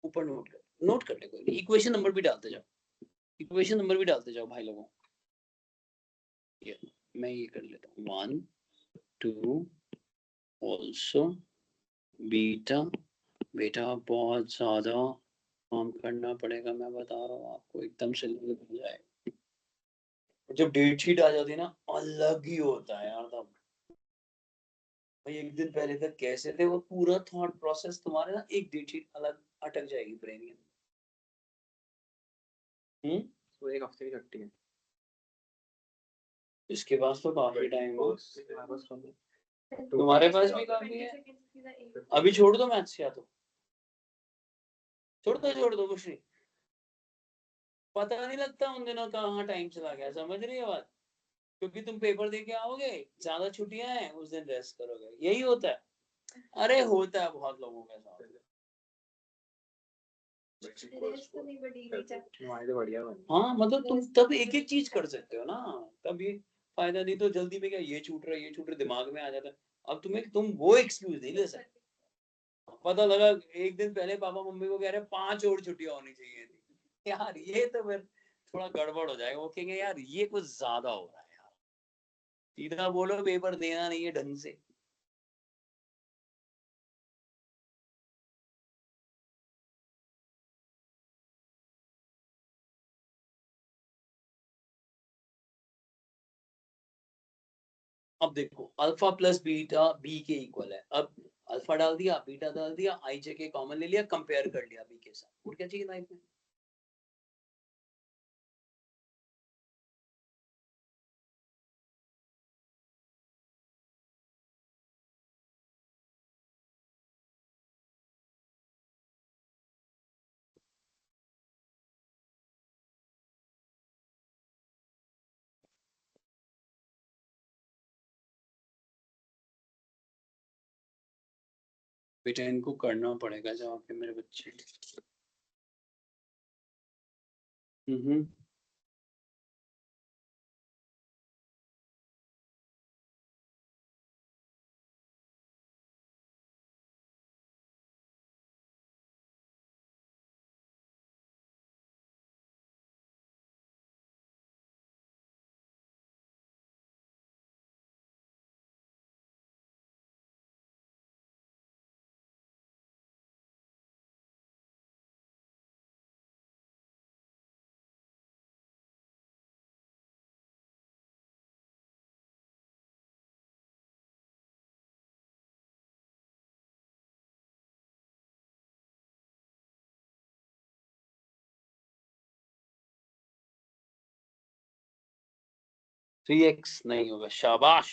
ऊपर नोट कर ले, कोई नहीं, इक्वेशन नंबर भी डालते जाओ, इक्वेशन नंबर भी डालते जाओ भाई लोगों। ये मैं ये कर लेता हूँ, 1 2 also beta बेटा बहुत ज्यादा काम करना पड़ेगा, मैं बता रहा हूँ आपको, एकदम से लोड हो जाए। जब डेट शीट आ जाती है ना, अलग ही होता है यार तब। भाई एक दिन पहले तक कैसे थे, वो पूरा थॉट प्रोसेस तुम्हारे ना एक डेट शीट अलग अटक जाएगी ब्रेन में। तो एक हफ्ते की छुट्टी है। इसके पास तो काफी टाइम है। हमारे पास कम है। तुम्हारे पास भी काफी है। अभी छोड़ दो मैथ्स, या तो छोड़ दो कुछ नहीं, पता नहीं लगता उन दिनों कहाँ टाइम चला गया, समझ रही है बात। क्योंकि तुम पेपर दे के आओगे, ज्यादा छुट्टियां हैं, उस दिन रेस्ट करोगे, यही होता है। अरे होता है बहुत लोगों के साथ। हमारी तो बढ़िया बनी। हाँ मतलब तुम तब एक एक चीज कर सकते हो ना, तब ये फायदा। नहीं तो जल्दी में क्या ये छूट रहा है, ये छूट रहा है, दिमाग में आ जाता है। अब तुम वो एक्सक्यूज नहीं ले सकते। पता लगा एक दिन पहले पापा मम्मी को कह रहे 5 और छुट्टियां होनी चाहिए थी, यार ये तो फिर थोड़ा गड़बड़ हो जाएगा। वो कहेंगे यार ये कुछ ज्यादा हो रहा है यार, सीधा बोलो पेपर देना नहीं है ढंग से। अब देखो अल्फा प्लस बीटा बी के इक्वल है। अब अल्फा डाल दिया, बीटा डाल दिया, आई जे के कॉमन ले लिया, कंपेयर कर लिया बी के साथ, और क्या चाहिए लाइफ में। बेटा इनको करना पड़ेगा जवाब पे मेरे बच्चे। हम्म। थ्री एक्स नहीं होगा, शाबाश।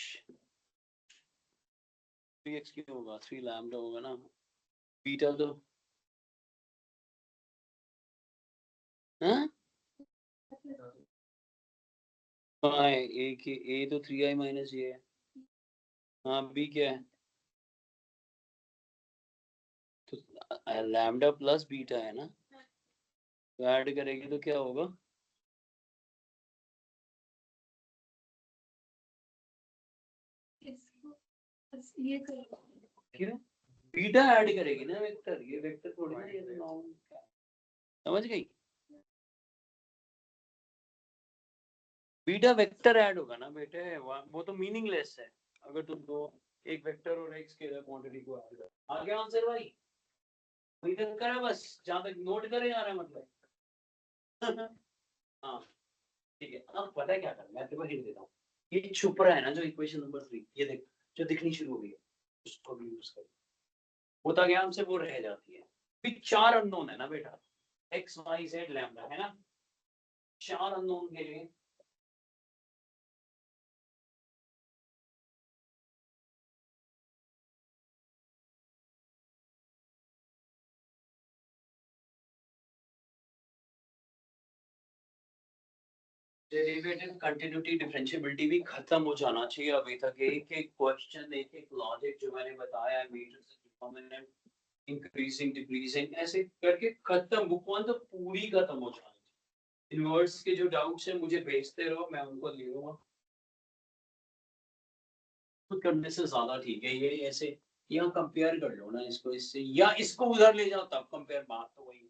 3x क्यों होगा, 3 लैम्डा होगा ना। बीटा तो हाँ हाँ ए के ए तो 3i माइनस ये है। हाँ बी क्या है, तो लैम्डा प्लस बीटा है ना, तो ऐड करेंगे तो क्या होगा। क्यों बीटा ऐड करेगी ना वेक्टर, ये वेक्टर थोड़ी ना, ये तो नॉर्मल। समझ गई, बीटा वेक्टर ऐड होगा ना बेटे, वो तो मीनिंगलेस है अगर तुम दो एक वेक्टर और एक स्केलर क्वांटिटी को ऐड करो। आगे आंसर भाई वही तक करा बस, जहां तक नोट करे जा रहा है मतलब। हाँ ठीक है। अब पता है क्या कर, मैं तेरे को हिंट देता हूँ। ये छुप रहा है ना जो इक्वेशन नंबर 3, ये देख जो दिखनी शुरू हो गई है, उसको भी यूज कर। होता क्या हमसे वो रह जाती है। फिर 4 अननोन है ना बेटा, एक्स वाई जेड लैम्डा है ना, 4 अननोन के लिए डेरिवेटिव कंटिन्यूटी डिफरेंशिएबिलिटी भी खत्म हो जाना चाहिए अभी तक। एक एक क्वेश्चन, एक एक लॉजिक जो मैंने बताया है, मीटर से डिटरमिनेंट, इंक्रीजिंग डिक्रीजिंग, ऐसे करके खत्म, बुक वन तो पूरी खत्म हो जानी चाहिए। इनवर्स के जो डाउट्स हैं मुझे भेजते रहो, मैं उनको ले लूंगा। खुद करने से ज्यादा ठीक है ये, ऐसे यहाँ कंपेयर कर लो ना इसको इससे, या इसको उधर ले जाओ तब कंपेयर, बात तो वही।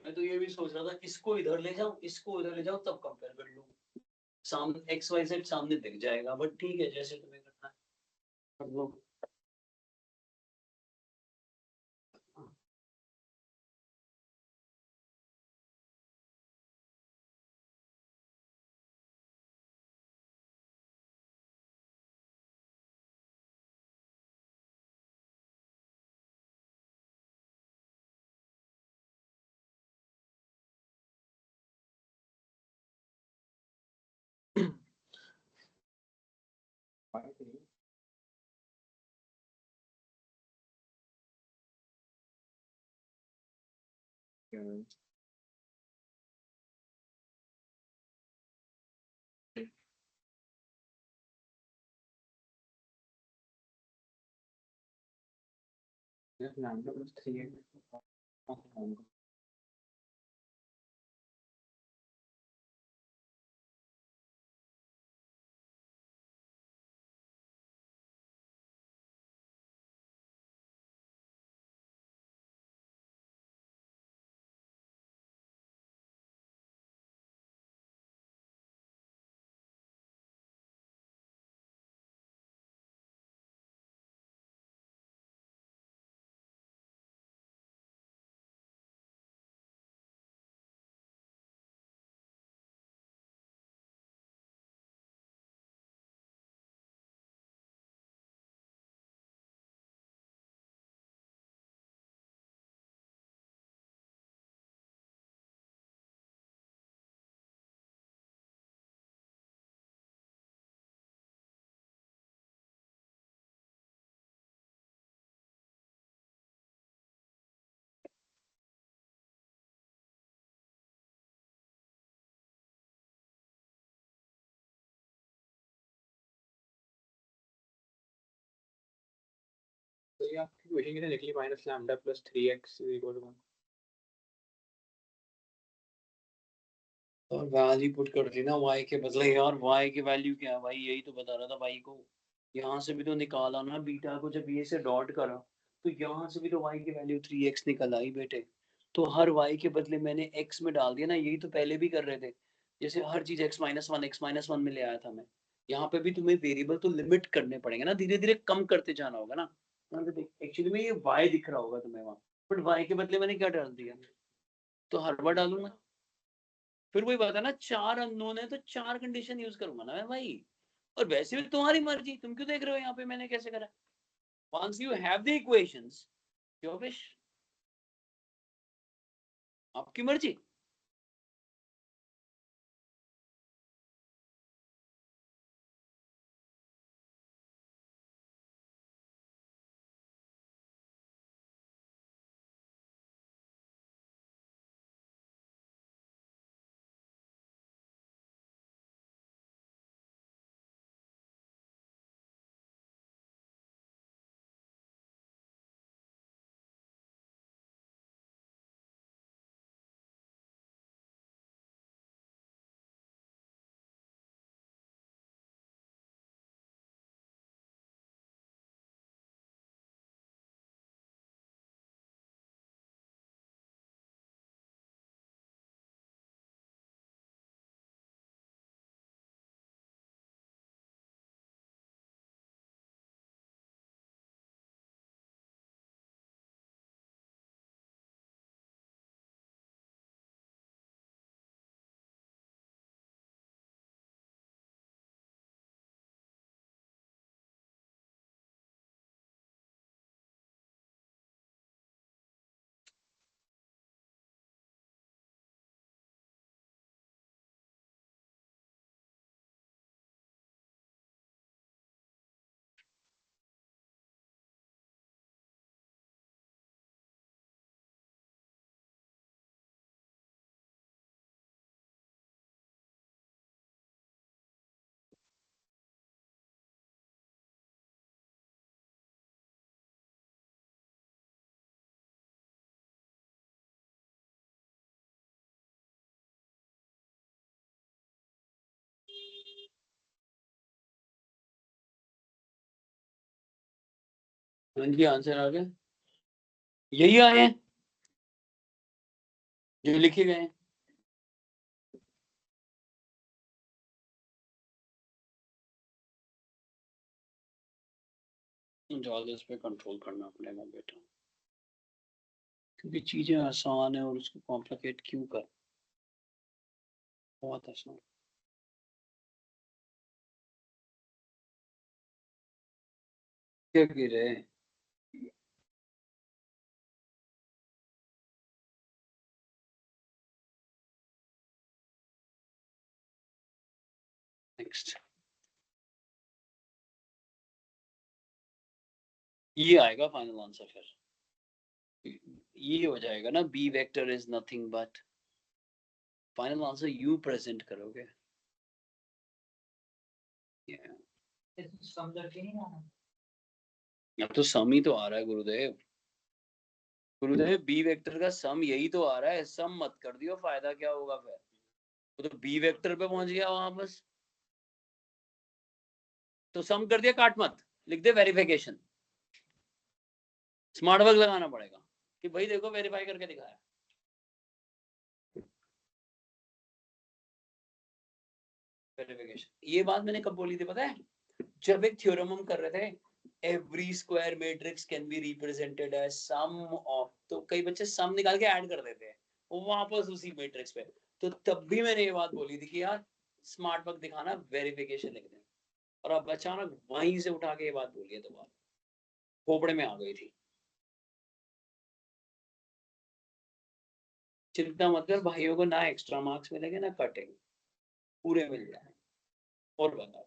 मैं तो ये भी सोच रहा था इसको इधर ले जाओ, इसको उधर ले जाओ, तब कंपेयर कर लूँ, सामने एक्स वाई जेड सामने दिख जाएगा, बट ठीक है जैसे तुम्हें करना है। कर लो। लैम्डा प्लस 3x तो ये आपकी इक्वेशन कितनी निकली? Minus lambda plus 3x is equal to 1 और वैल्यू पुट कर दी ना y के बदले। यार y की वैल्यू क्या है भाई? यही तो बता रहा था भाई को। यहाँ से भी तो निकाला ना बीटा को, जब ये से डॉट करा तो यहाँ से भी तो y की वैल्यू 3x निकल आई बेटे। तो हर y के बदले मैंने x में डाल दिया ना, यही तो पहले भी कर रहे थे। जैसे हर चीज x-1 में ले आया था मैं। यहाँ पे भी तुम्हें वेरिएबल तो लिमिट करने पड़ेंगे ना, धीरे धीरे कम करते जाना होगा ना। एक्चुअली में ये y दिख रहा होगा तुम्हें वहाँ, बट y के बदले मैंने क्या डाल दिया? तो हर बार डालूंगा। फिर वही बात है ना, 4 अननोन है तो 4 कंडीशन यूज करूंगा ना मैं भाई। और वैसे भी तुम्हारी मर्जी, तुम क्यों देख रहे हो यहाँ पे मैंने कैसे करा? Once you have the equations, your wish, आपकी मर्जी। हाँ जी, आंसर आ गया। यही आए हैं जो लिखे गए हैं। ज्यादा इस पे कंट्रोल करना पड़ेगा बेटा, क्योंकि चीजें आसान है और उसको कॉम्प्लिकेट क्यों कर, बहुत आसान। क्या गिर रहे हैं? नेक्स्ट ये आएगा फाइनल आंसर, फिर ये हो जाएगा ना, B vector is nothing but, final answer you present करोगे। समझ के नहीं आना। अब तो सम ही तो आ रहा है गुरुदेव, गुरुदेव बी वेक्टर का सम यही तो आ रहा है, सम मत कर दियो, फायदा क्या होगा फिर, वो तो बी वेक्टर पे पहुंच गया वहां बस, तो सम कर दिया, काट मत, लिख दे वेरिफिकेशन, स्मार्ट वर्क लगाना पड़ेगा कि भाई देखो वेरीफाई करके दिखाया। वेरिफिकेशन, ये बात मैंने कब बोली थी पता है, जब एक थ्योरम हम कर रहे थे, every square matrix can be represented as sum of, तो कई बच्चे सम निकाल के ऐड कर देते हैं वो वापस उसी मैट्रिक्स पे, तो तब भी मैंने ये बात बोली थी कि यार स्मार्ट वर्क दिखाना, वेरिफिकेशन लिख दें, और अब अचानक वहीं से उठा के ये बात बोली है, तो बात खोपड़े में आ गई थी। चिंता मत कर, भाइयों को ना एक्स्ट्रा मार्क्स मिलेंगे ना कटेंगे, पूरे मिल जाए। और बताओ,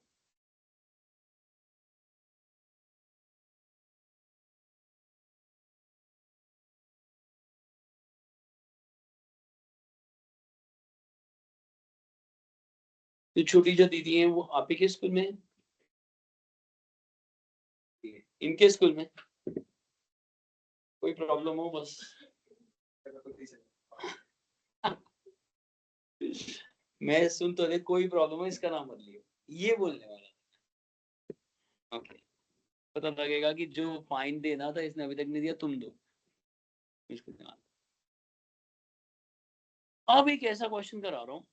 तो छोटी जो दीदी है वो आप ही के स्कूल में है? इनके स्कूल में कोई प्रॉब्लम हो बस, मैं सुन तो ले, कोई प्रॉब्लम है इसका नाम मत लियो, ये बोलने वाला। ओके, पता लगेगा कि जो फाइन देना था इसने अभी तक नहीं दिया, तुम दो इसको ध्यान। अब एक ऐसा क्वेश्चन करा रहा हूँ,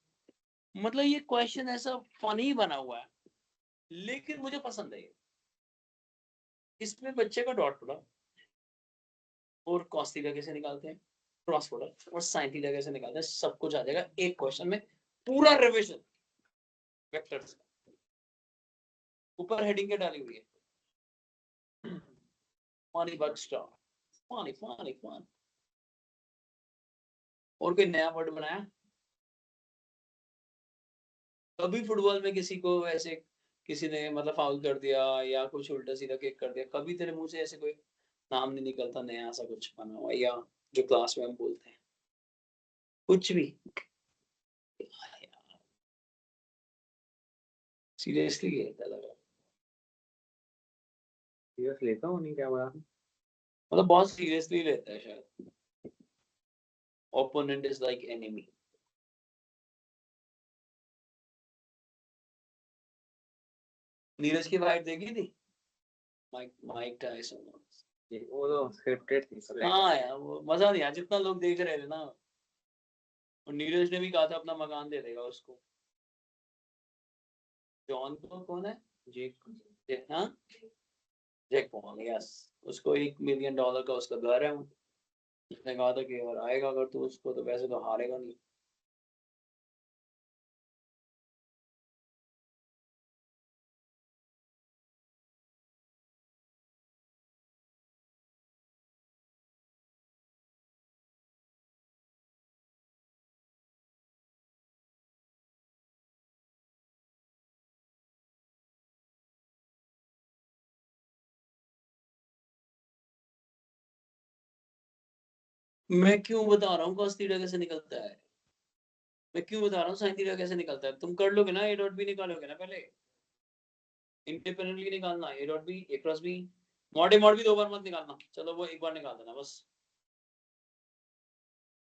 मतलब ये क्वेश्चन ऐसा फनी बना हुआ है लेकिन मुझे पसंद है ये। इसमें बच्चे का डॉट प्रोडक्ट और कॉस थीटा कैसे निकालते हैं, क्रॉस प्रोडक्ट और साइन थीटा कैसे निकालते हैं, सब कुछ आ जाएगा एक क्वेश्चन में, पूरा रिवीजन वेक्टर्स। ऊपर हेडिंग क्या डाली हुई है, funny bug star, funny funny fun. और कोई नया वर्ड बनाया कभी फुटबॉल में, किसी को ऐसे किसी ने मतलब फाउल कर दिया या कुछ उल्टा सीधा किक कर दिया, कभी तेरे मुंह से ऐसे कोई नाम नहीं निकलता नया सा कुछ बना हुआ, या जो क्लास में हम बोलते हैं कुछ भी? सीरियसली कहता लगा, सीरियस लेता हूँ नहीं, क्या बड़ा मतलब बहुत सीरियसली लेता है शायद, opponent is like enemy. Neeraj की फाइट देखी थी, माइक माइक टायसन। वो तो स्क्रिप्टेड थी पता है। हाँ यार वो मजा नहीं आया, जितना लोग देख रहे थे ना, और नीरज ने भी कहा था अपना मकान दे देगा उसको। जॉन को कौन है, जेक हाँ जैक पॉल, यस, उसको $1 मिलियन का उसका घर है, उसने कहा था कि अगर आएगा अगर तो उसको, तो वैसे तो हारेगा नहीं। मैं क्यों बता रहा हूँ cos थीटा कैसे निकलता है, मैं क्यों बता रहा हूँ sin थीटा कैसे निकलता है, तुम कर लोगे ना, ए डॉट बी निकालोगे ना पहले, इंडिपेंडेंटली निकालना, A dot B A cross B, mod भी 2 बार मत निकालना, चलो वो एक बार निकाल देना बस,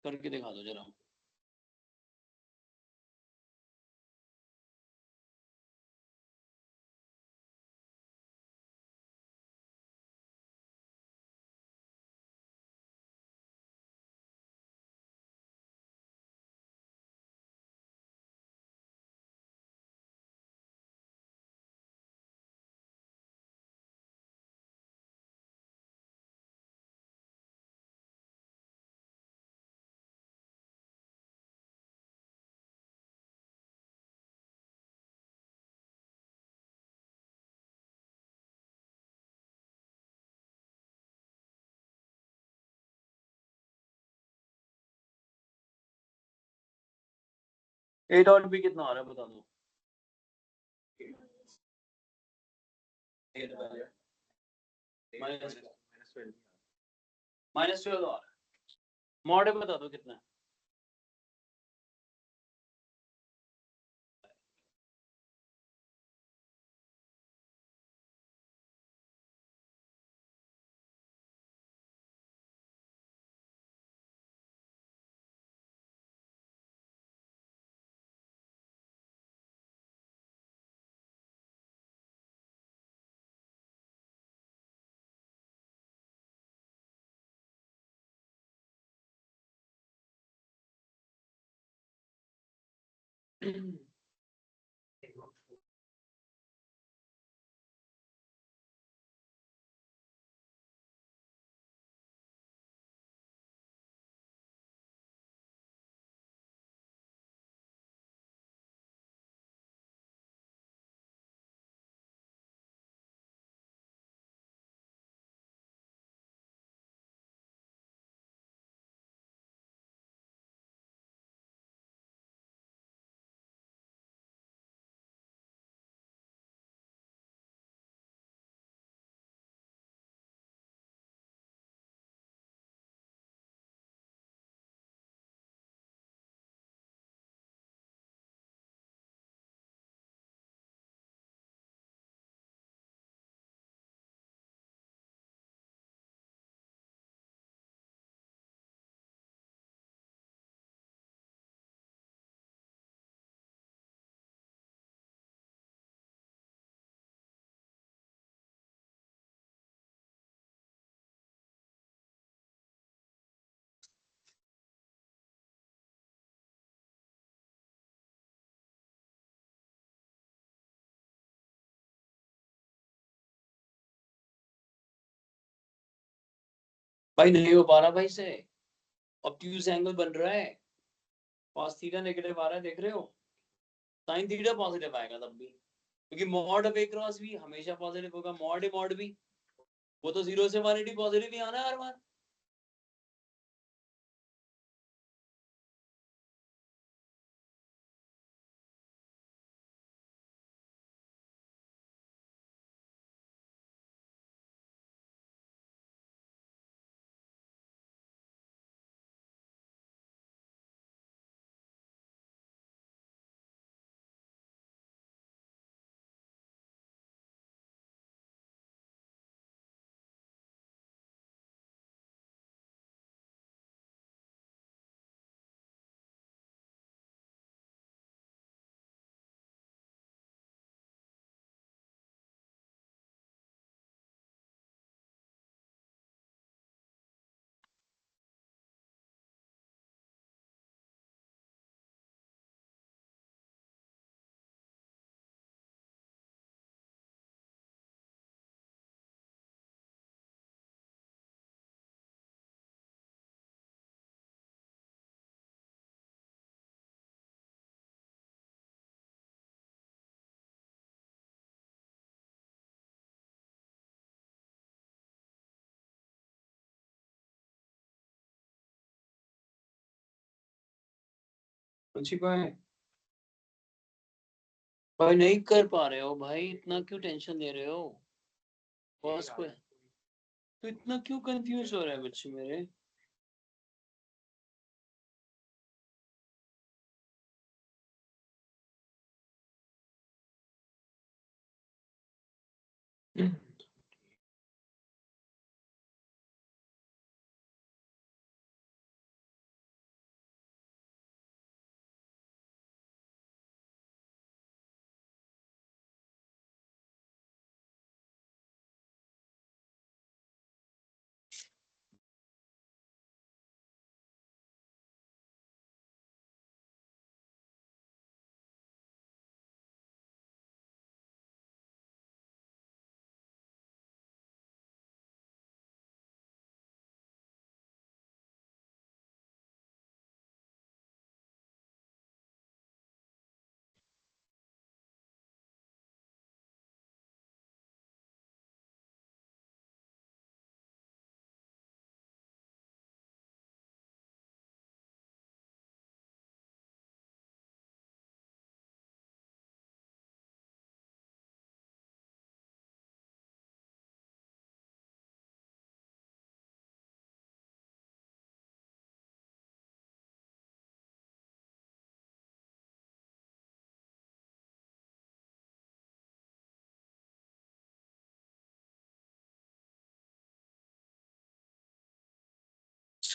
करके दिखा दो जरा। ए डॉट बी कितना आ रहा है बता दो। -12 आ रहा है। मॉड बता दो कितना है। भाई नहीं हो पा रहा भाई से। ऑब्ट्यूज एंगल बन रहा है, cos थीटा नेगेटिव आ रहा है, देख रहे हो। sin थीटा पॉजिटिव आएगा तब भी, क्योंकि mod of A cross B हमेशा पॉजिटिव होगा, मॉड ए मॉड बी वो तो 0 से 180 पॉजिटिव ही आना है हर बार। अच्छी बात, भाई नहीं कर पा रहे हो भाई, इतना क्यों टेंशन दे रहे हो बॉस को, तो इतना क्यों कंफ्यूज हो रहा है बच्चे मेरे।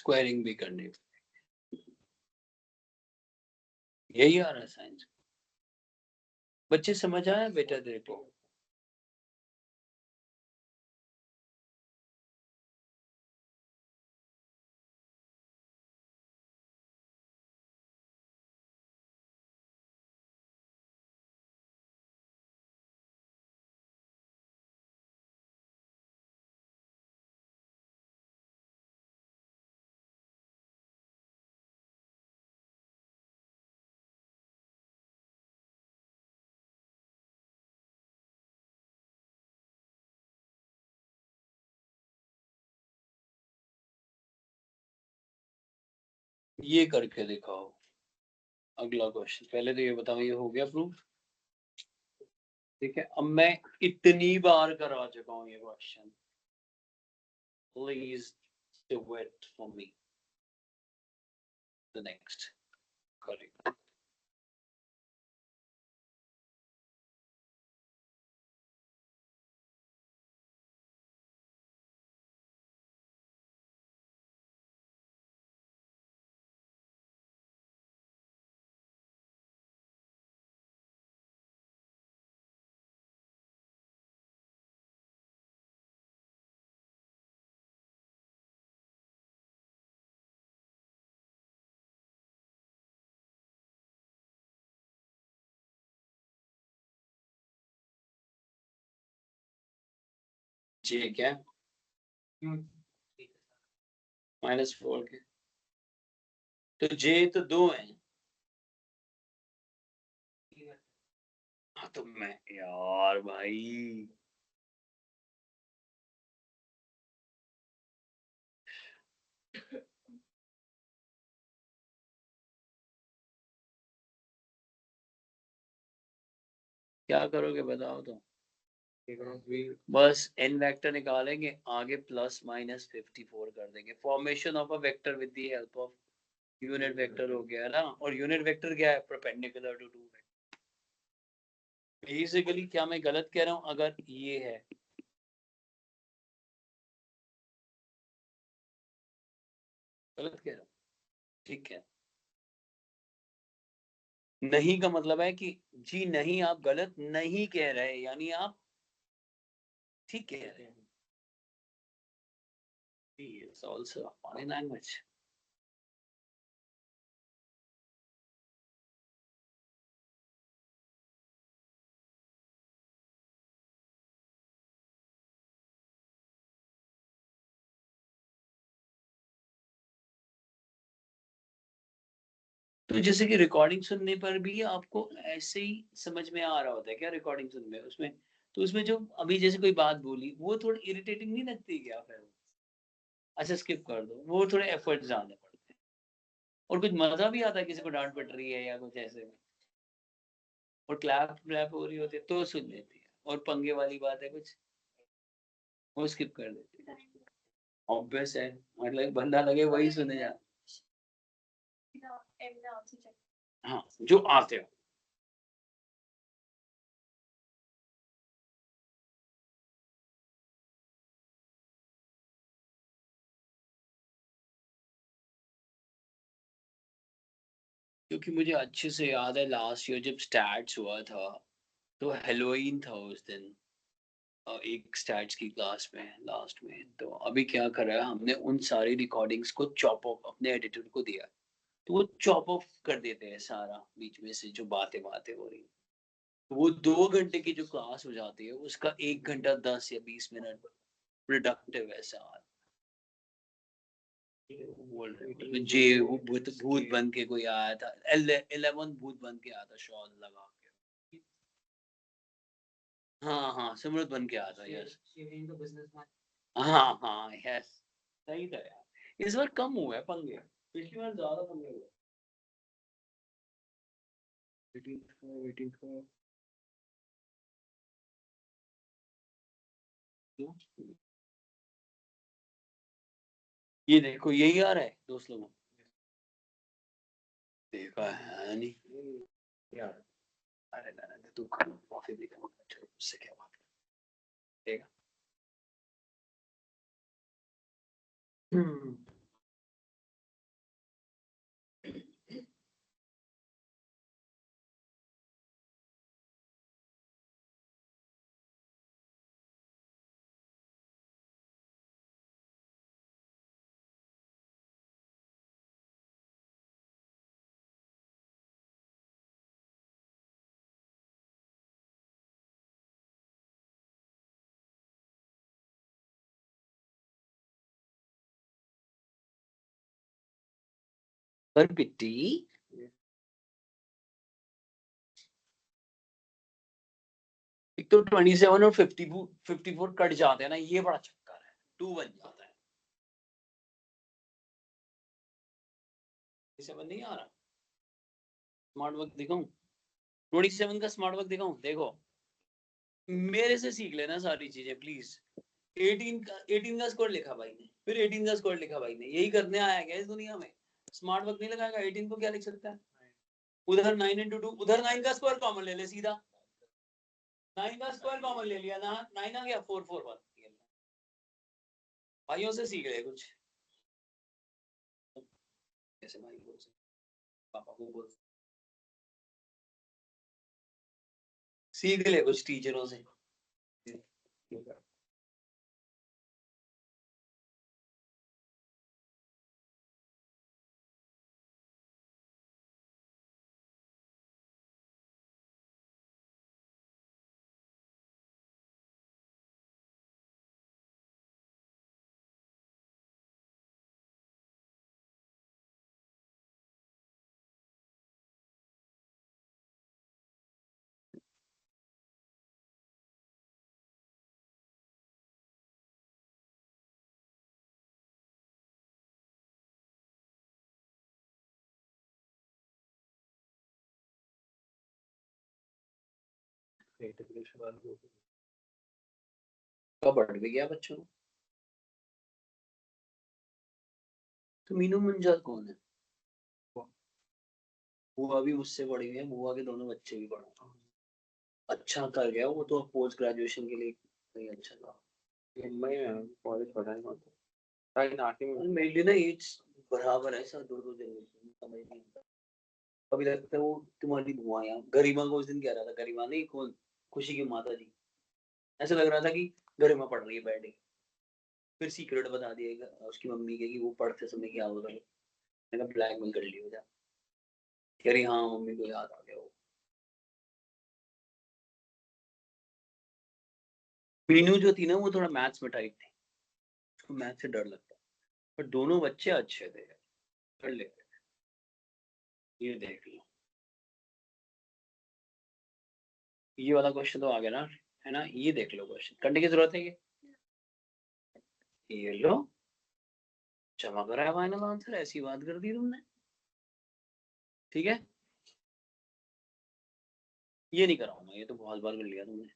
स्क्वायरिंग भी करनी पड़ेगी। यही आ रहा है साइंस। बच्चे समझ आया बेटा तेरे को? ये करके दिखाओ अगला क्वेश्चन। पहले तो ये बताओ ये हो गया प्रूफ? ठीक है, अब मैं इतनी बार करा चुका हूँ ये question, please do it for me. The next correct. जी क्या -4 के, तो जे तो 2 है। हाँ तो मैं यार भाई क्या करोगे बताओ तो? बस n वेक्टर निकालेंगे, आगे +-54 कर देंगे। Formation of a vector with the help of unit vector हो गया ना। और यूनिट वेक्टर क्या है? Perpendicular to 2 vector. बेसिकली क्या मैं गलत कह रहा हूँ? अगर ये है गलत कह रहा हूँ? ठीक है, नहीं का मतलब है कि जी नहीं, आप गलत नहीं कह रहे, यानी आप ठीक कह रहे हैं। It's also a funny language. तो जैसे कि रिकॉर्डिंग सुनने पर भी आपको ऐसे ही समझ में आ रहा होता है क्या? रिकॉर्डिंग सुनने में उसमें, तो उसमें जो अभी जैसे कोई बात बोली वो थोड़ी इरिटेटिंग नहीं लगती क्या फिर? अच्छा स्किप कर दो, वो थोड़े एफर्ट्स डालने पड़ते हैं। और कुछ मजा भी आता है, किसी को डांट पड़ रही है या कुछ ऐसे में, और क्लैप व्लैप हो रही होती है तो सुन लेती है, और पंगे वाली बात है कुछ, वो स्किप कर देती है। ऑब्वियस है, मतलब बंदा लगे वही सुने जा। हाँ जो आते हो। क्योंकि मुझे अच्छे से याद है लास्ट ईयर जब स्टैट्स हुआ था, तो हेलोइन था उस दिन, एक स्टैट्स की क्लास में लास्ट में। तो अभी क्या करा है हमने, उन सारी रिकॉर्डिंग्स को चॉप ऑफ अपने एडिटर को दिया, तो वो चॉप ऑफ कर देते हैं सारा बीच में से जो बातें बातें हो रही। तो वो 2 घंटे की जो क्लास हो जाती है उसका 1 घंटा 10 या 20 मिनट प्रोडक्टिव है सारा। बोल रहे जे वो भूत भूत बन के कोई आया था, 11 भूत बन के आया था शॉल लगा के। हाँ हाँ सिमरत बन के आया था, यस। हाँ हाँ यस, सही था यार। इस बार कम हुआ है पंगे, पिछली बार ज्यादा पंगे हुए। 18 ये देखो यही आ रहा है दोस्त लोगों, देखा है नहीं यार? अरे ना तू कॉफी भी उससे क्या बात करेगा? पर पिट्टी एक तो 27 और 54 कट जाते हैं ना, ये बड़ा चक्कर है, 2 बन जाता है। 27 नहीं आ रहा, स्मार्ट वर्क दिखाऊं? 27 का स्मार्ट वर्क दिखाऊं? देखो मेरे से सीख लेना सारी चीजें प्लीज। 18 का स्कोर लिखा भाई ने, फिर 18 का स्कोर लिखा भाई ने, यही करने आया क्या इस दुनिया में? स्मार्ट वर्क नहीं लगाएगा, 18 को क्या लिख सकता है? उधर 9 into 2, उधर 9 का स्क्वायर कॉमन ले ले सीधा, 9 का स्क्वायर कॉमन ले लिया ना, 9 आ गया, 4 4 1। भाइयों से सीख ले कुछ, कैसे भाई बोल सकते, पापा को बोल, सीख ले कुछ टीचरों से। कब बढ़ भी गया बच्चों? तो मीनू मंजाल कौन है? बुआ भी मुझसे बड़ी हुई है, बुआ के दोनों बच्चे भी बड़े हैं। अच्छा कर गया वो तो, पोस्ट ग्रेजुएशन के लिए कहीं अच्छा था। मुंबई में कॉलेज पढ़ा है वहाँ तो, राइट आठवीं में। मेरे लिए ना एज बराबर है सर, 2 जनरेशन, समझ नहीं आता। अभी लगता है वो तुम्हारी बुआ यार, गरिमा को उस दिन कह रहा था, गरिमा नहीं, कौन, खुशी की माता जी, ऐसा लग रहा था कि गरिमा पढ़ रही है बैठ के। फिर सीक्रेट बता दिया उसकी मम्मी के कि वो पढ़ते समय क्या होता है। मैंने ब्लैकमेल कर लिया जा, कह रही हाँ मम्मी को याद आ गया वो। मीनू जो थी ना वो थोड़ा मैथ्स में टाइप थी, उसको मैथ्स से डर लगता, पर दोनों बच्चे अच्छे थे, कर लेते। ये देख लो, ये वाला क्वेश्चन तो आ गया ना, है ना? ये देख लो, क्वेश्चन करने की जरूरत है ये लो, जमा करा है फाइनल आंसर, ऐसी बात कर दी तुमने, ठीक है? ये नहीं कराऊंगा, ये तो बहुत बार कर लिया तुमने।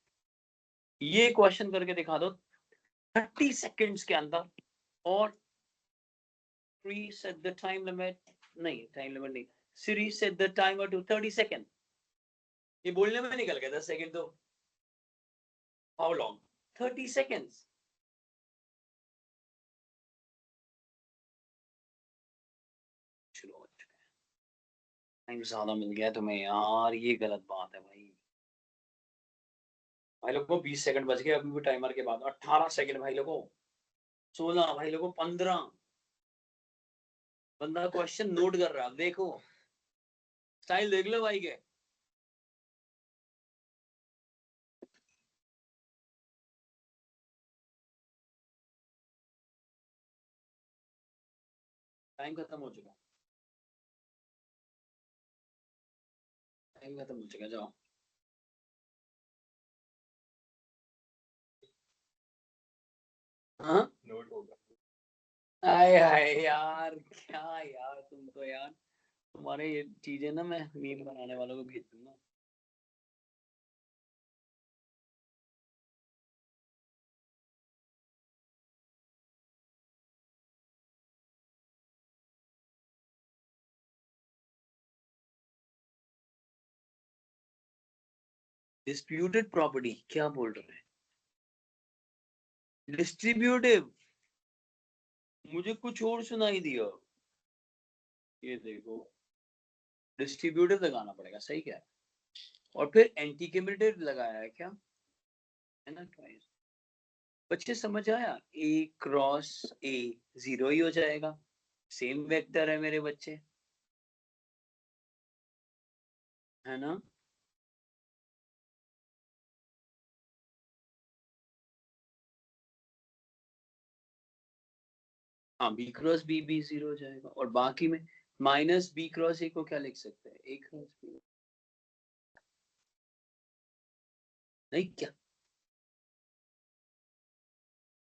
ये क्वेश्चन करके दिखा दो 30 सेकंड्स के अंदर, और pre set the time limit, नहीं टाइम लिमिट नहीं, Siri set the timer to 30 second. ये बोलने में निकल गया 10 सेकंड तो, हाउ लॉन्ग, 30 सेकंड्स। चलो टाइम ज्यादा मिल गया तुम्हें यार, ये गलत बात है भाई। भाई लोगों को 20 सेकंड बच गए अभी भी टाइमर के बाद, 18 सेकंड भाई लोगों, 16 भाई लोगों, 15। बंदा क्वेश्चन नोट कर रहा है, देखो स्टाइल देख लो भाई के। टाइम खत्म हो चुका, टाइम खत्म हो चुका, जाओ। हाँ नोट होगा। आए हाय यार, क्या यार तुम तो यार, तुम्हारे ये चीजें ना मैं मीम बनाने वालों को भेज दूंगा। डिस्प्यूटेड प्रॉपर्टी क्या बोल रहे हैं? डिस्ट्रीब्यूटिव, मुझे कुछ और सुनाई दिया। ये देखो, डिस्ट्रीब्यूटिव लगाना पड़ेगा, सही क्या है? और फिर एंटी कम्यूटेटिव लगाया है क्या, है ना? बच्चे समझ आया, ए क्रॉस ए 0 ही हो जाएगा, सेम वेक्टर है मेरे बच्चे, है ना? हाँ बी क्रॉस बी भी 0 हो जाएगा, और बाकी में माइनस बी क्रॉस ए को क्या लिख सकते हैं, ए क्रॉस बी, नहीं क्या,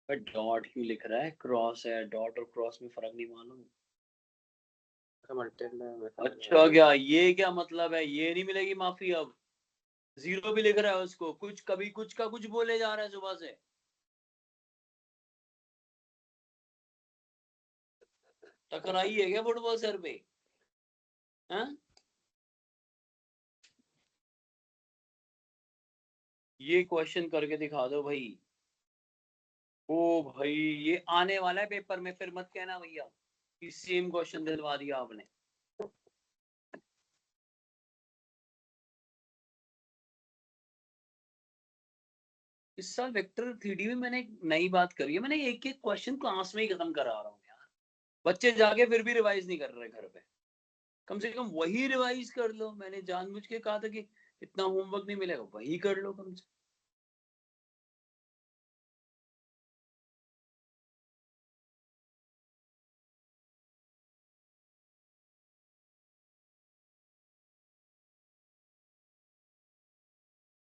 डॉट क्यों लिख रहा है, क्रॉस है, डॉट और क्रॉस में फर्क नहीं मालूम। अच्छा क्या ये क्या मतलब है, ये नहीं मिलेगी माफी अब, जीरो भी लिख रहा है उसको, कुछ कभी कुछ का कुछ बोले जा रहा है सुबह से। टकराई है क्या फुटबॉल सर पे, हैं? ये क्वेश्चन करके दिखा दो भाई। ओ भाई ये आने वाला है पेपर में, फिर मत कहना भैया कि सेम क्वेश्चन दिलवा दिया आपने। इस साल वेक्टर थ्री में मैंने एक नई बात करी है, मैंने एक एक क्वेश्चन क्लास में ही खत्म करा रहा हूँ यार, बच्चे जाके फिर भी रिवाइज नहीं कर रहे घर पे, कम से कम वही रिवाइज कर लो, मैंने जानबूझ के कहा था कि इतना होमवर्क नहीं मिलेगा, वही कर लो कम से।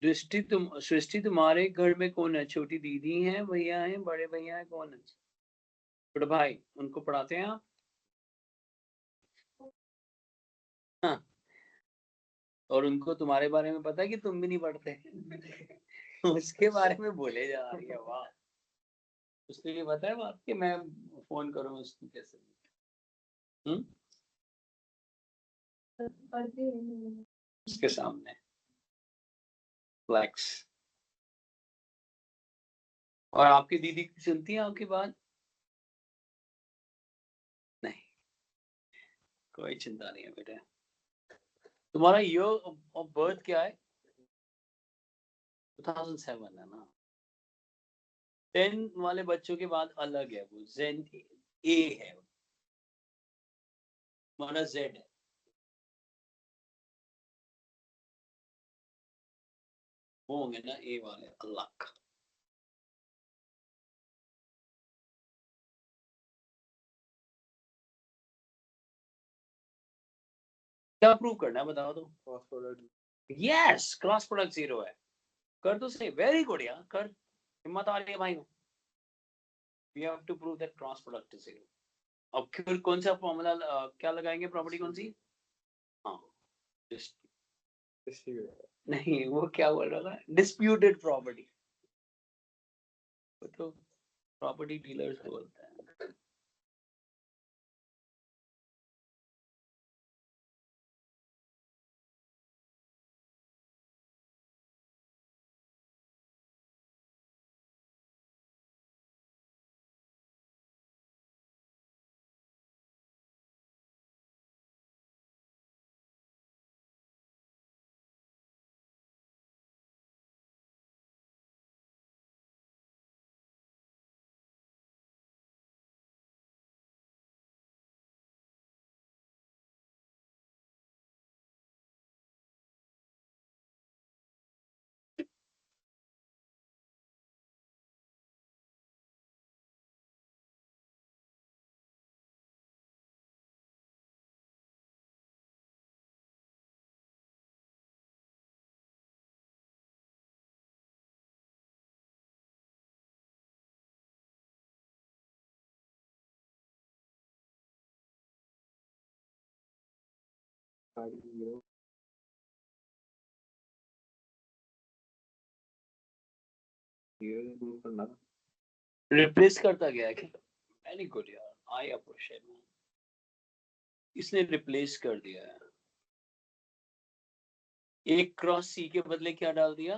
सृष्टि तुम्हारे घर में कौन है, छोटी दीदी है, भैया है, बड़े भैया है, कौन है, बड़े भाई, उनको पढ़ाते हैं आप? हाँ, और उनको तुम्हारे बारे में पता है कि तुम भी नहीं पढ़ते उसके बारे में बोले जा रही है, वाह। उसके लिए पता है बात कि मैं फोन करूं उसको कैसे, उसके सामने फ्लैक्स। और आपकी दीदी सुनती है आपकी बात? नहीं, कोई चिंता नहीं है बेटे। तुम्हारा ईयर ऑफ बर्थ क्या है? 2007 है ना। 10 वाले बच्चों के बाद अलग है, वो जेन ए है, हमारा जेड है। वो होंगे ना ए वाले, अल्लाह का। क्या प्रूव करना है बताओ तो। Cross product, yes cross product zero है, कर दो सही, वेरी गुड यार, कर, हिम्मत आ रही है भाई में। We have to prove that cross product is zero. अब फिर कौन सा फॉर्मूला क्या लगाएंगे, प्रॉपर्टी कौन सी? हाँ नहीं, वो क्या बोल रहा था, डिस्प्यूटेड प्रॉपर्टी, वो तो प्रॉपर्टी डीलर्स बोलते हैं। रिप्लेस करता गया क्या, वेरी गुड यार, आई अप्रिशिएट, इसने रिप्लेस कर दिया है। एक क्रॉस सी के बदले क्या डाल दिया,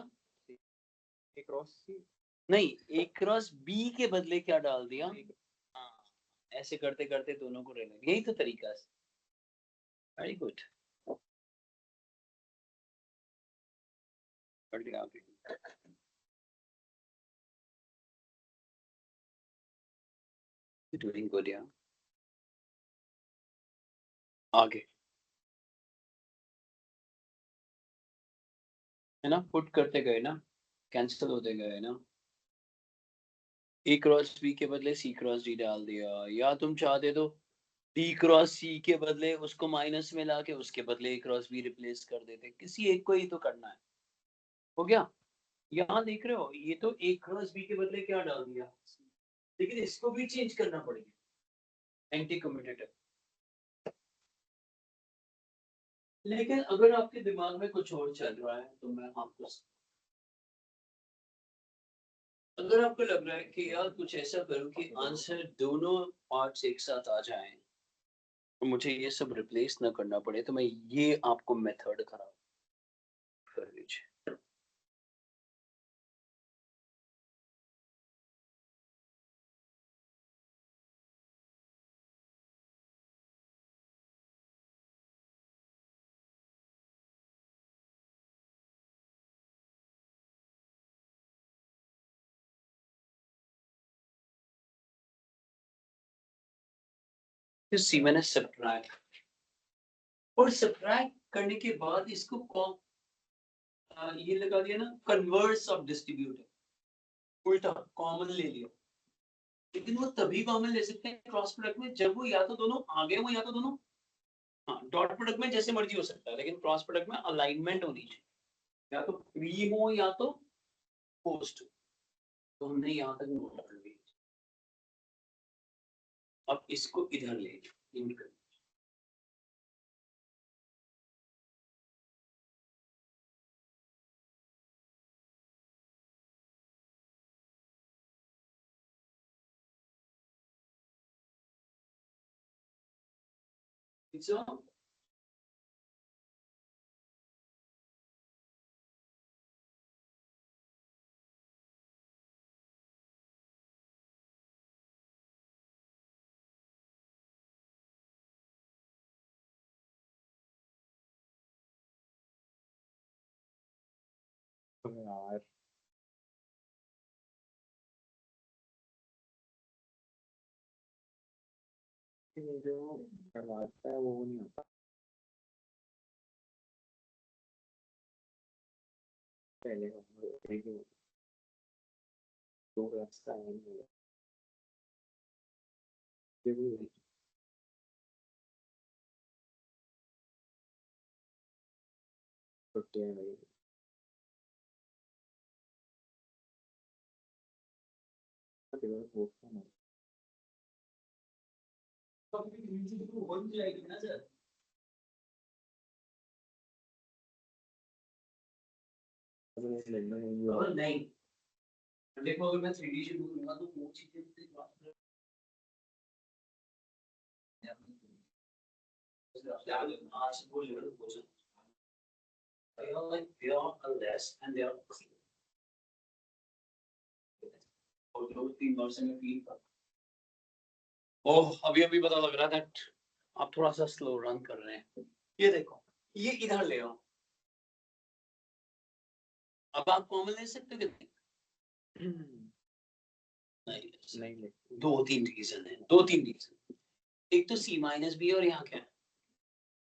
एक क्रॉस सी नहीं, एक क्रॉस बी के बदले क्या डाल दिया, हाँ, ऐसे करते करते दोनों को रहने, यही तो तरीका है, वेरी गुड, कर दिया आपने, डूइंग गुड यार। आगे है ना, पुट करते गए ना, कैंसिल होते गए ना, ए क्रॉस बी के बदले सी क्रॉस डी डाल दिया, या तुम चाहते तो डी क्रॉस सी के बदले उसको माइनस में लाके उसके बदले ए क्रॉस बी रिप्लेस कर देते, किसी एक को ही तो करना है। हो गया? यहाँ देख रहे हो, ये तो ए क्रॉस बी के बदले क्या डाल दिया, लेकिन इसको भी चेंज करना पड़ेगा, एंटी कम्यूटेटिव। लेकिन अगर आपके दिमाग में कुछ और चल रहा है तो मैं आपको, अगर आपको लग रहा है कि यार कुछ ऐसा करो कि आंसर दोनों पार्ट्स एक साथ आ जाएं और मुझे ये सब रिप्लेस ना करना पड़े, तो मैं ये आपको मेथड खराब कर लीजिए। फिर सी मैंने सब्ट्रैक्ट, और सब्ट्रैक्ट करने के बाद इसको ये लगा दिया ना, कन्वर्स ऑफ डिस्ट्रीब्यूटिव, उल्टा कॉमन ले लिया। लेकिन वो तभी कॉमन ले सकते हैं क्रॉस प्रोडक्ट में जब वो या तो दोनों आगे हो या तो दोनों, हाँ डॉट प्रोडक्ट में जैसे मर्जी हो सकता है, लेकिन क्रॉस प्रोडक्ट में अलाइनमेंट होनी चाहिए, या तो प्री हो या तो पोस्ट हो। तो हमने यहाँ तक नोट कर लिया। अब इसको इधर ले जाओ, It's on. यार ये जो करवाता है वो नहीं होता। पहले हम लोग एक दो रास्ता है ये भी छुट्टी है मेरी। हो जाएगी ना सर। और नहीं, देखो अगर मैं 3D से दूंगा तो वो चीजें मुझे क्रॉस प्रोडक्ट आज वो लेवल हो जाए। They are like they are less and they are और दो तीन वर्ष में फील कर। ओह अभी अभी पता लग रहा था आप थोड़ा सा स्लो रन कर रहे हैं। ये देखो, ये इधर ले आओ। अब आप कॉमन ले सकते हो कि नहीं ले। दो तीन रीजन है, दो तीन रीजन। एक तो सी माइनस बी और यहाँ क्या है,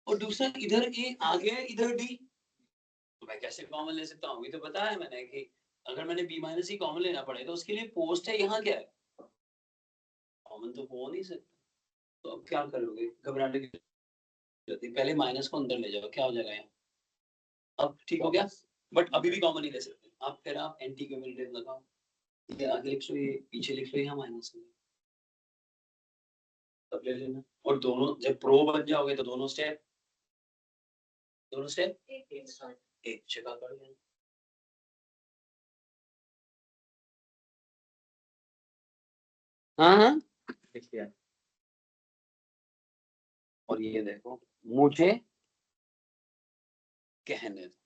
और दूसरा इधर ए आ गया इधर डी, तो मैं कैसे कॉमन ले सकता हूँ? ये तो बताया मैंने कि अगर मैंने बी माइनस ही कॉमन लेना पड़े तो उसके लिए पोस्ट है, यहाँ क्या है, कॉमन तो हो नहीं सकता। तो अब क्या करोगे, घबराने की जरूरत नहीं, पहले माइनस को अंदर ले जाओ, क्या हो जाएगा यहाँ। अब ठीक हो गया, बट अभी भी कॉमन नहीं ले सकते आप, फिर आप एंटी कम्यूटेटिव लगाओ, ये आगे लिख लो, ये पीछे लिख लो, यहाँ माइनस में तब ले लेना। और दोनों जब प्रो बन जाओगे तो दोनों स्टेप एक जगह कर लेना। हाँ हाँ लिख लिया। और ये देखो मुझे कहने दो,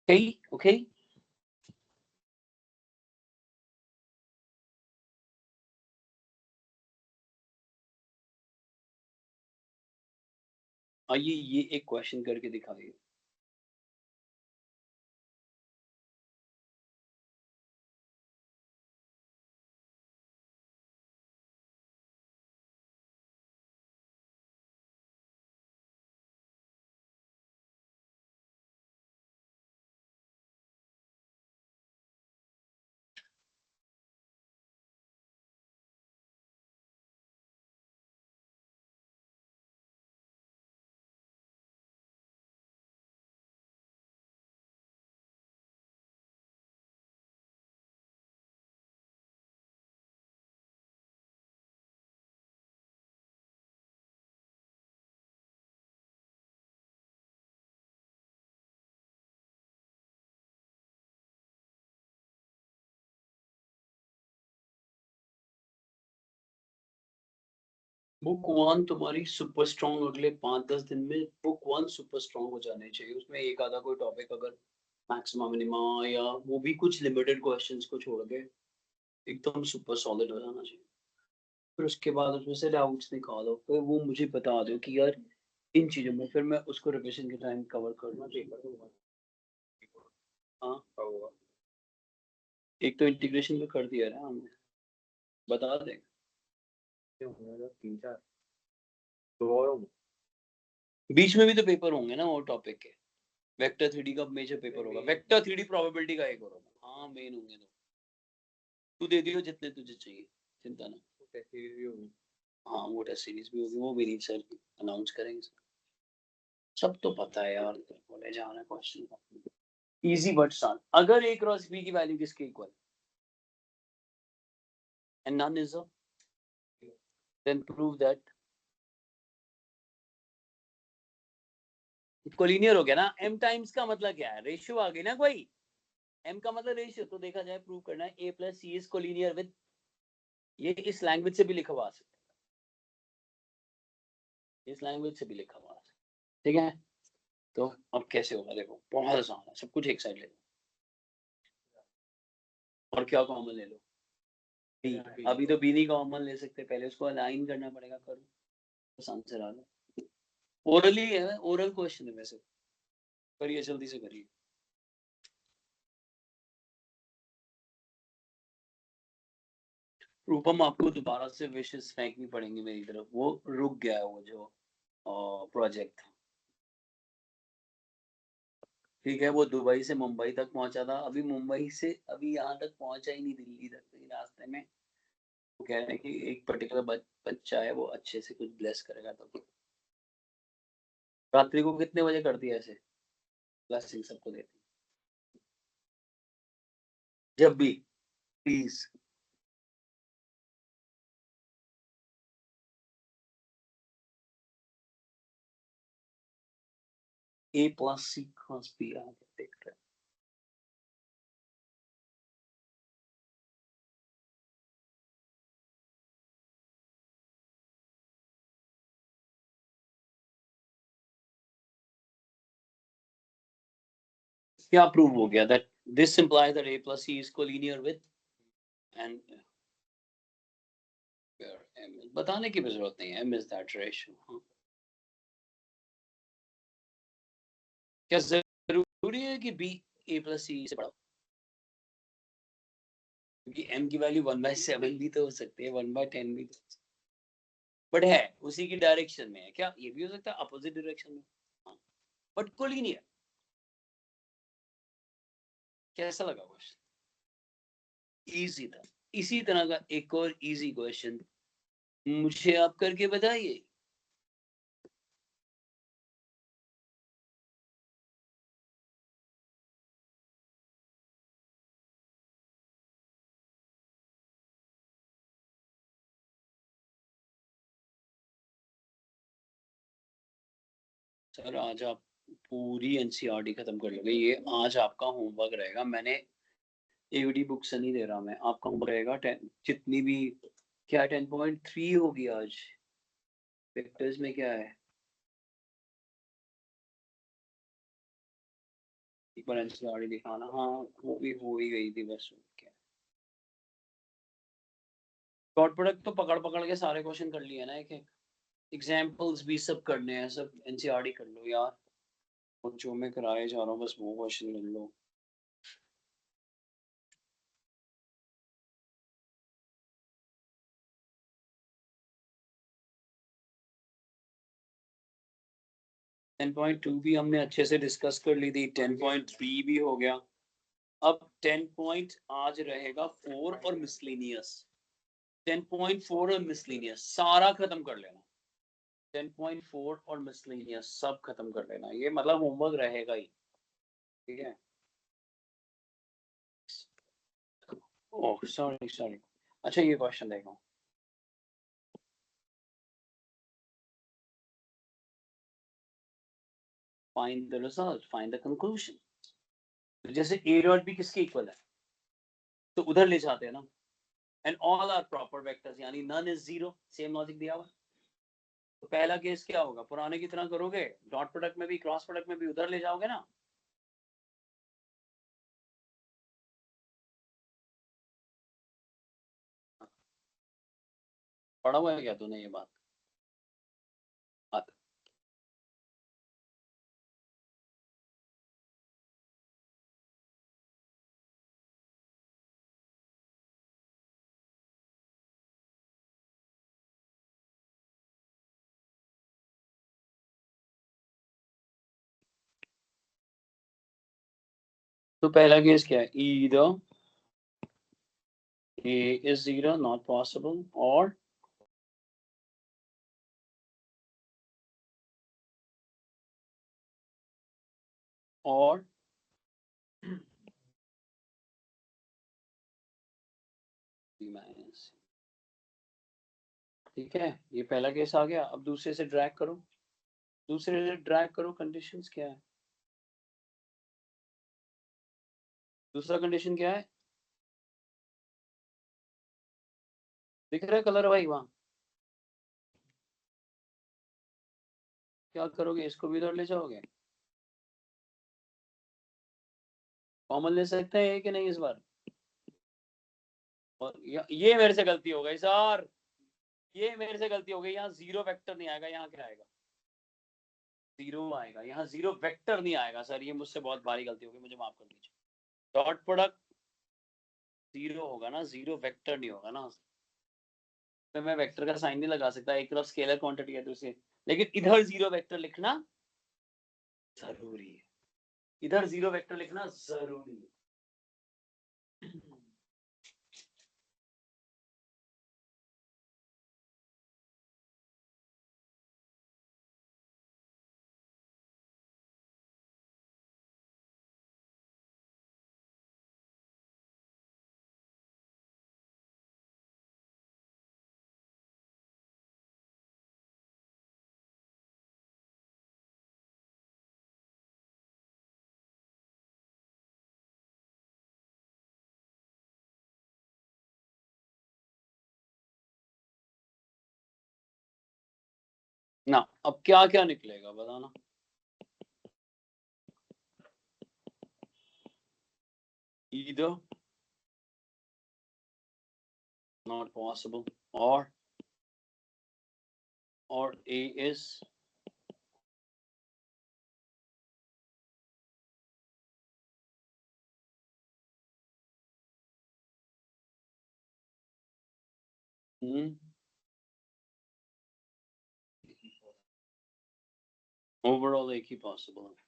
Okay. आइए ये एक क्वेश्चन करके दिखाइए। बुक 1 तुम्हारी सुपर स्ट्रॉन्ग अगले 5-10 दिन में बुक 1 सुपर स्ट्रॉन्ग हो जाने चाहिए। उसमें एक आधा कोई टॉपिक अगर मैक्सिमम मिनिमा या वो भी कुछ लिमिटेड क्वेश्चंस को छोड़ के एकदम सुपर सॉलिड हो जाना चाहिए। फिर उसके बाद उसमें से डाउट्स निकालो, फिर वो मुझे बता दो कि यार इन चीजों में, फिर मैं उसको रिविजन के टाइम कवर करना पेपर होगा। हाँ होगा। एक तो इंटीग्रेशन में कर दिया ना हमने, बता दें 3-4 तो और होंगे। बीच में भी तो पेपर होंगे ना वो टॉपिक के। वेक्टर 3D का मेजर पेपर होगा, वेक्टर 3D प्रोबेबिलिटी का एक और होगा। हाँ मेन होंगे तो तू दे दियो जितने तुझे चाहिए, चिंता ना। टेस्ट सीरीज भी होगी। हाँ वो टेस्ट सीरीज भी होगी, वो मेरी सर अनाउंस करेंगे। सब तो पता है यार, बोले जाना क्वेश्चन इजी बट सान। अगर a क्रॉस b की वैल्यू किसके equal and none is then prove that collinear हो गया ना। m टाइम्स का मतलब क्या है, रेशियो आ गई ना कोई। m का मतलब रेशियो, तो देखा जाए प्रूव करना है a plus c is collinear with, ये इस लैंग्वेज से भी लिखा हुआ सकता है, इस लैंग्वेज से भी लिखा हुआ है, ठीक है। तो अब कैसे होगा देखो, बहुत आसान है, सब कुछ एक साइड ले लो और क्या कॉमन ले लो b। अभी तो b नहीं कॉमन ले सकते, पहले उसको अलाइन करना पड़ेगा। करो बस आंसर आ गया। ओरली है, ओरल क्वेश्चन है वैसे, करिए जल्दी से करिए। रूपम आपको दोबारा से विशेष फेंकनी पड़ेंगी मेरी तरफ, वो रुक गया है वो जो प्रोजेक्ट था, ठीक है। वो दुबई से मुंबई तक पहुंचा था, अभी मुंबई से अभी यहाँ तक पहुंचा ही नहीं, दिल्ली तक तो रास्ते में वो कह रहे हैं कि एक पर्टिकुलर बच्चा है वो अच्छे से कुछ ब्लेस करेगा। तो रात्रि को कितने बजे कर दिया ऐसे ब्लेसिंग सबको देती, जब भी please. a plus C cross B आगे देख रहे हैं। क्या प्रूव हो गया that this implies that a plus c is collinear with and बताने की भी जरूरत नहीं है, m is that ratio। क्या जरूरी है कि b a plus c से बड़ा हो? क्योंकि m की वैल्यू 1/7 भी तो हो सकती है, 1/10 भी तो, बट है उसी की डायरेक्शन में है। क्या ये भी हो सकता है अपोजिट डायरेक्शन में, बट कोलिनियर। कैसा लगा क्वेश्चन, इजी था। इसी तरह का एक और इजी क्वेश्चन मुझे आप करके बताइए। सर आज आप पूरी एनसीईआरटी खत्म कर लोगे, ये आज आपका होमवर्क रहेगा। मैंने एवीडी बुक से नहीं दे रहा, मैं आपका होमवर्क रहेगा। जितनी भी क्या 10.3 होगी आज, वेक्टर्स में क्या है एक बार एनसीईआरटी दिखाना, हाँ वो भी हो ही गई थी बस। क्या डॉट प्रोडक्ट तो पकड़ पकड़ के सारे क्वेश्चन कर लिए ना, एक एक एग्जांपल्स भी सब करने हैं, सब एनसीईआरटी कर लो यार, और जो मैं कराए जा रहा हूँ बस वो क्वेश्चन कर लो। टेन पॉइंट टू भी हमने अच्छे से डिस्कस कर ली थी, 10.3 भी हो गया। अब 10 पॉइंट आज रहेगा 4 और मिसलेनियस। 10.4 और मिसलेनियस सारा खत्म कर लेना। 10.4 और मिसलेनियस सब खत्म कर लेना, ये मतलब होमवर्क रहेगा ही, ठीक है। ओह सॉरी सॉरी, अच्छा ये क्वेश्चन देखो। Find the result, find the conclusion. जैसे ए डॉट बी किसके इक्वल है, तो उधर ले जाते हैं ना। And all are proper vectors, यानी none is zero, same logic दिया हुआ। तो पहला केस क्या होगा, पुराने की तरह करोगे, डॉट प्रोडक्ट में भी क्रॉस प्रोडक्ट में भी उधर ले जाओगे ना। पढ़ा हुआ है क्या तूने ये बात? तो पहला केस क्या है, either A is zero, not possible, or B minus। ठीक है, ये पहला केस आ गया। अब दूसरे से ड्रैग करो, दूसरे से ड्रैग करो, कंडीशंस क्या है, दूसरा कंडीशन क्या है, दिख रहा है कलर भाई वहां? क्या करोगे, इसको भी उधर ले जाओगे? कॉमन ले सकते हैं कि नहीं इस बार? और ये मेरे से गलती हो गई सर, ये मेरे से गलती हो गई। यहाँ जीरो वेक्टर नहीं आएगा, यहाँ क्या आएगा, जीरो आएगा। यहाँ जीरो वेक्टर नहीं आएगा सर, ये मुझसे बहुत भारी गलती हो गई, मुझे माफ कर दीजिए। डॉट प्रोडक्ट जीरो होगा ना, जीरो वेक्टर नहीं होगा ना। तो मैं वेक्टर का साइन नहीं लगा सकता, एक तरफ स्केलर क्वांटिटी है दूसरी, लेकिन इधर जीरो वेक्टर लिखना जरूरी है, इधर जीरो वेक्टर लिखना जरूरी है। ना अब क्या क्या निकलेगा बताना। Either not possible, or A is overall एक ही पॉसिबल है।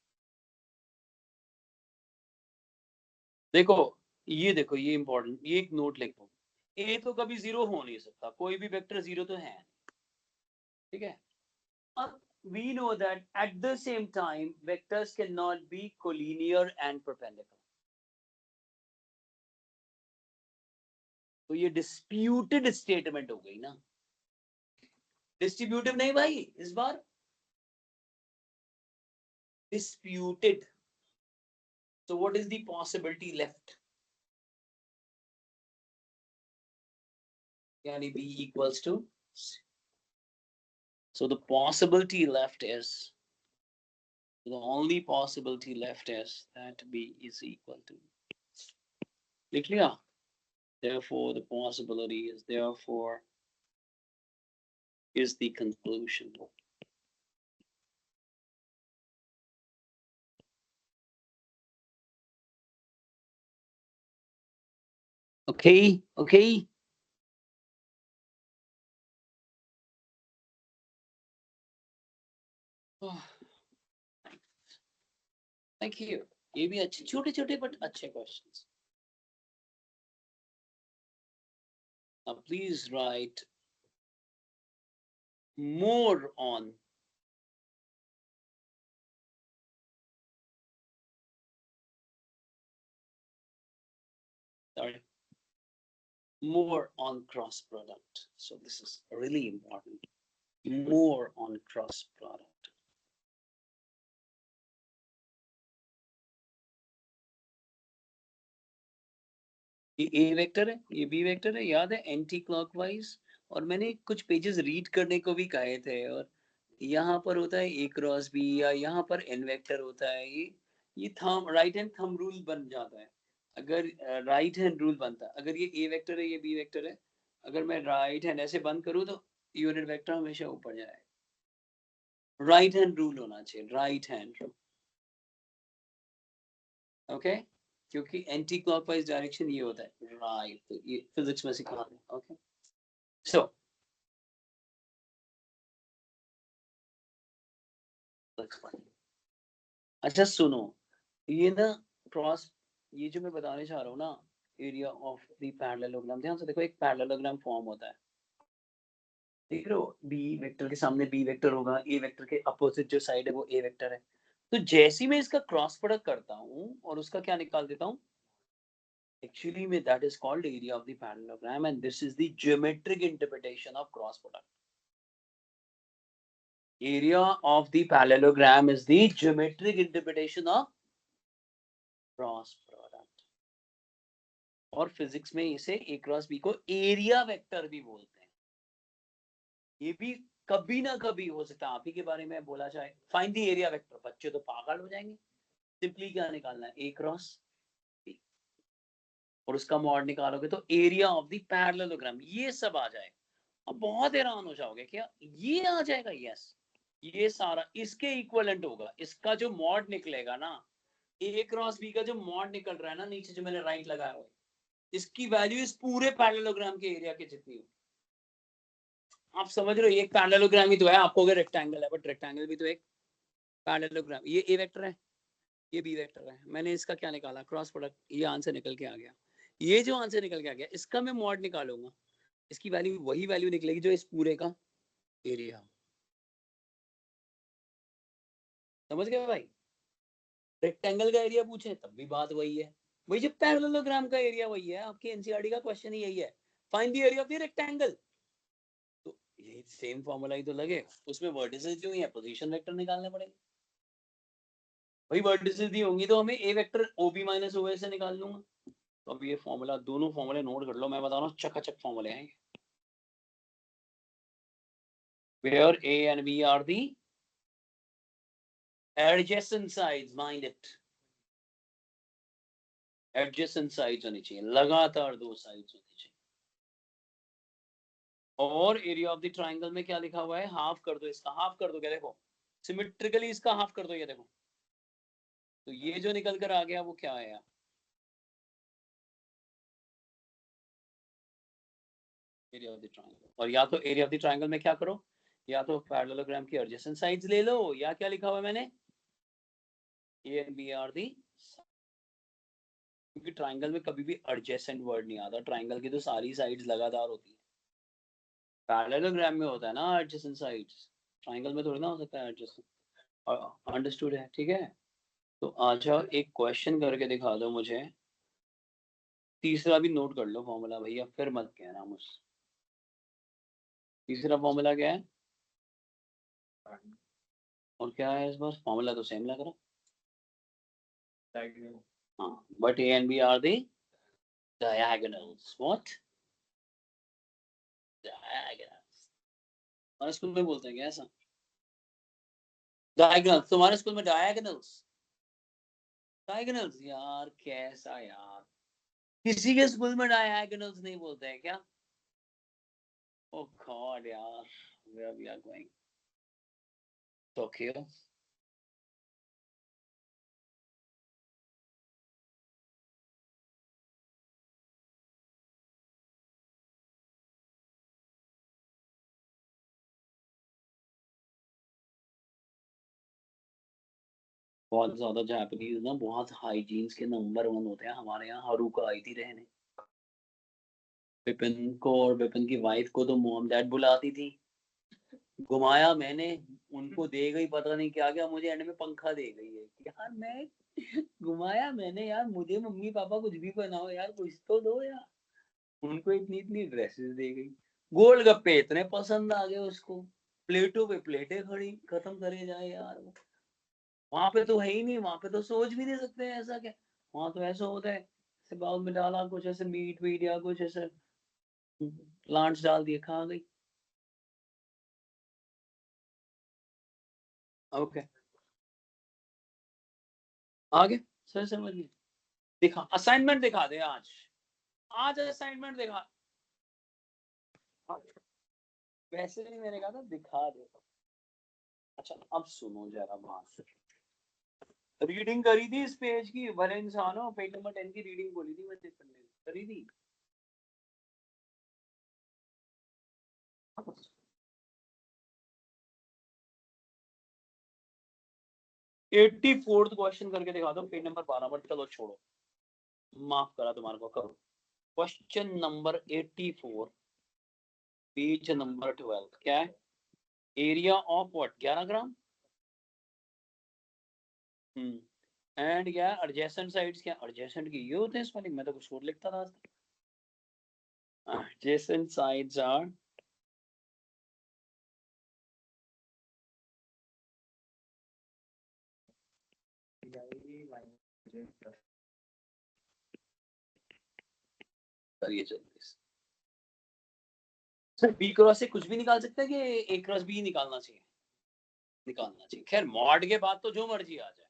देखो ये इंपॉर्टेंट, ये एक नोट लिखो, ए तो कभी जीरो हो नहीं सकता, कोई भी वेक्टर जीरो तो है, ठीक है। अब we know that at the same time vectors cannot be collinear and perpendicular, तो ये डिस्प्यूटेड स्टेटमेंट हो गई ना, डिस्ट्रीब्यूटिव नहीं भाई इस बार, disputed. So what is the possibility left? Yani B equals to, so the possibility left is The only possibility left is that B is equal to. लिख लिया? Therefore, the possibility is therefore is the conclusion. Okay, okay. Thank you. ये भी अच्छे छोटे छोटे but अच्छे questions. Now please write more on more on cross product. So this is really important. More on cross product. ये A vector है, ये B vector है, याद है एंटी क्लॉकवाइज, और मैंने कुछ पेजेस रीड करने को भी कहे थे, और यहाँ पर होता है A क्रॉस B या यहाँ पर N वेक्टर होता है, ये thumb right hand thumb rule बन जाता है। अगर राइट हैंड रूल बनता है, अगर ये A वेक्टर है, ये B वेक्टर है, अगर मैं राइट हैंड ऐसे बंद करूँ तो यूनिट वेक्टर हमेशा ऊपर जाए। राइट हैंड रूल होना चाहिए, राइट हैंड रूल, ओके, क्योंकि एंटी क्लॉकवाइज डायरेक्शन ये होता है राइट, तो ये फिजिक्स में सिखा रहे हैं। ओके, सो अच्छा सुनो, ये ना क्रॉस, ये जो मैं बताने चाह रहा हूँ ना, एरिया ऑफ द पैरेललोग्राम, ध्यान से देखो, एक पैरेललोग्राम फॉर्म होता है, देख रहे हो, बी वेक्टर के सामने बी वेक्टर होगा, ए वेक्टर के अपोजिट जो साइड है वो ए वेक्टर है, तो जैसे ही मैं इसका क्रॉस प्रोडक्ट करता हूँ और उसका क्या निकाल देता हूँ, actually that is called area of the parallelogram, and this is the geometric interpretation of cross product. Area of the parallelogram is the geometric interpretation of cross product. और फिजिक्स में इसे A क्रॉस B को area vector भी बोलते हैं। ये भी कभी ना कभी हो सकता है आप ही के बारे में बोला जाए, फाइंड द एरिया वेक्टर, बच्चे तो पागल हो जाएंगे। सिंपली क्या निकालना है, A क्रॉस B, और उसका मॉड निकालोगे तो एरिया ऑफ द पैरेललोग्राम, ये सब आ जाए। अब बहुत हैरान हो जाओगे, क्या ये आ जाएगा? यस, ये सारा इसके इक्विवेलेंट होगा, इसका जो मॉड निकलेगा ना, A क्रॉस B का जो मॉड निकल रहा है ना नीचे, जो मैंने राइट लगाया हुआ है, इसकी वैल्यू इस पूरे पैरेललोग्राम के एरिया के जितनी हो। आप समझ रहे हो, एक पैरेललोग्राम ही तो है, आपको अगर रेक्टेंगल है, बट रेक्टेंगल भी तो एक पैरेललोग्राम, ये A वेक्टर है, ये B वेक्टर है, मैंने इसका क्या निकाला, क्रॉस प्रोडक्ट, ये आंसर निकल के आ गया। ये जो आंसर निकल के आ गया, इसका मैं मॉड निकालूंगा, इसकी वैल्यू वही वैल्यू निकलेगी जो इस पूरे का एरिया। समझ गए भाई? रेक्टेंगल का एरिया पूछे तब भी बात वही है, वही जो पैरेललोग्राम का एरिया वही है, आपके एनसीईआरटी का क्वेश्चन ही यही है, find the area of the rectangle. तो यही सेम फार्मूला ही तो लगेगा, उसमें वर्टिसेस जो है पोजीशन वेक्टर निकालने पड़ेंगे, वही वर्टिसेस दी होंगी तो हमें ए वेक्टर ओबी माइनस ओ से निकाल लूंगा। तो अब ये फार्मूला, दोनों फार्मूले नोट कर लो, मैं बता रहा हूँ चकाचक फार्मूले हैं, where A and B are the adjacent sides, mind it, adjacent sides होनी चाहिए, लगातार दो sides होनी चाहिए। और एरिया ऑफ द ट्राइंगल में क्या लिखा हुआ है, हाफ कर दो, इसका हाफ कर दो, क्या देखो सिमेट्रिकली इसका हाफ कर दो, ये देखो, तो ये जो निकल कर आ गया वो क्या आया, एरिया ऑफ द ट्राइंगल। और या तो एरिया ऑफ द ट्राइंगल में क्या करो, या तो पैरेललोग्राम की एडजेसेंट साइड्स ले लो, या क्या लिखा हुआ है मैंने, A and B are the, क्योंकि ट्राइंगल में कभी भी एडजेसेंट वर्ड नहीं आता, ट्राइंगल की तो सारी साइड्स लगातार होती है, पैरेललोग्राम में होता है ना एडजेसेंट साइड्स, ट्राइंगल में थोड़ी ना हो सकता है एडजेसेंट। अंडरस्टूड है, ठीक है। तो अच्छा एक क्वेश्चन करके दिखा दो मुझे, तीसरा भी नोट कर लो फॉर्मूला भैया, फिर मत कहना मुझसे। तीसरा फॉर्मूला क्या है, और क्या है इस बार, फॉर्मूला तो सेम लग रहा है, हाँ, but A and B are the diagonals. What? Diagonals. और स्कूल में बोलते हैं क्या ऐसा? डायगोनल्स, तुम्हारे स्कूल में डायगोनल्स, डायगोनल्स यार कैसा यार, किसी के स्कूल में डायगोनल्स नहीं बोलते हैं क्या? ओ गॉड यार, where we are going? Tokyo. बहुत ज्यादा जापानीज ना बहुत हाइजीन्स के नंबर 1 होते हैं। हमारे यहाँ हारुका आई थी रहने, विपिन को और विपिन की वाइफ को तो मॉम डैड बुलाती थी। घुमाया मैंने, उनको दे गई पता नहीं क्या क्या, मुझे एंड में पंखा दे गई है यार। मैं घुमाया मैंने यार, मुझे मम्मी पापा कुछ भी बनाओ यार, कुछ तो दो यार। उनको इतनी इतनी ड्रेसेस दे गई, गोलगप्पे इतने पसंद आ गए उसको, प्लेटों पे प्लेटें खड़ी खत्म करे जाए यार। वो वहां पे तो है ही नहीं, वहां पे तो सोच भी नहीं सकते हैं ऐसा क्या। वहां तो ऐसा होता है ऐसे बाउल में डाला कुछ ऐसे मीट वीट या कुछ ऐसे प्लांट्स डाल दिए, खा गई। ओके आगे सर समझ गए। दिखा असाइनमेंट दिखा दे आज, आज असाइनमेंट दिखा। वैसे नहीं मैंने कहा था दिखा दे। अच्छा अब सुनो जरा बात, रीडिंग करी थी इस पेज की, भले इंसान हो, पेज नंबर 10 की रीडिंग बोली थी मैंने पढ़ने करी थी। एट्टी फोर्थ क्वेश्चन करके दिखा दो पेज नंबर 12 पर। चलो छोड़ो, माफ करा तुम्हारे को, करो क्वेश्चन नंबर 84 पेज नंबर 12। क्या है? Area of what, 11 gram. And क्या एडजेसेंट साइड्स, क्या एडजेसेंट की ये होते हैं स्पेलिंग, मैं तो कुछ और लिखता था। एडजेसेंट साइड्स आर करिए जल्दी सर। बी क्रॉस से कुछ भी निकाल सकते हैं कि ए क्रॉस बी निकालना चाहिए? निकालना चाहिए। खैर मॉड के बाद तो जो मर्जी आ जाए।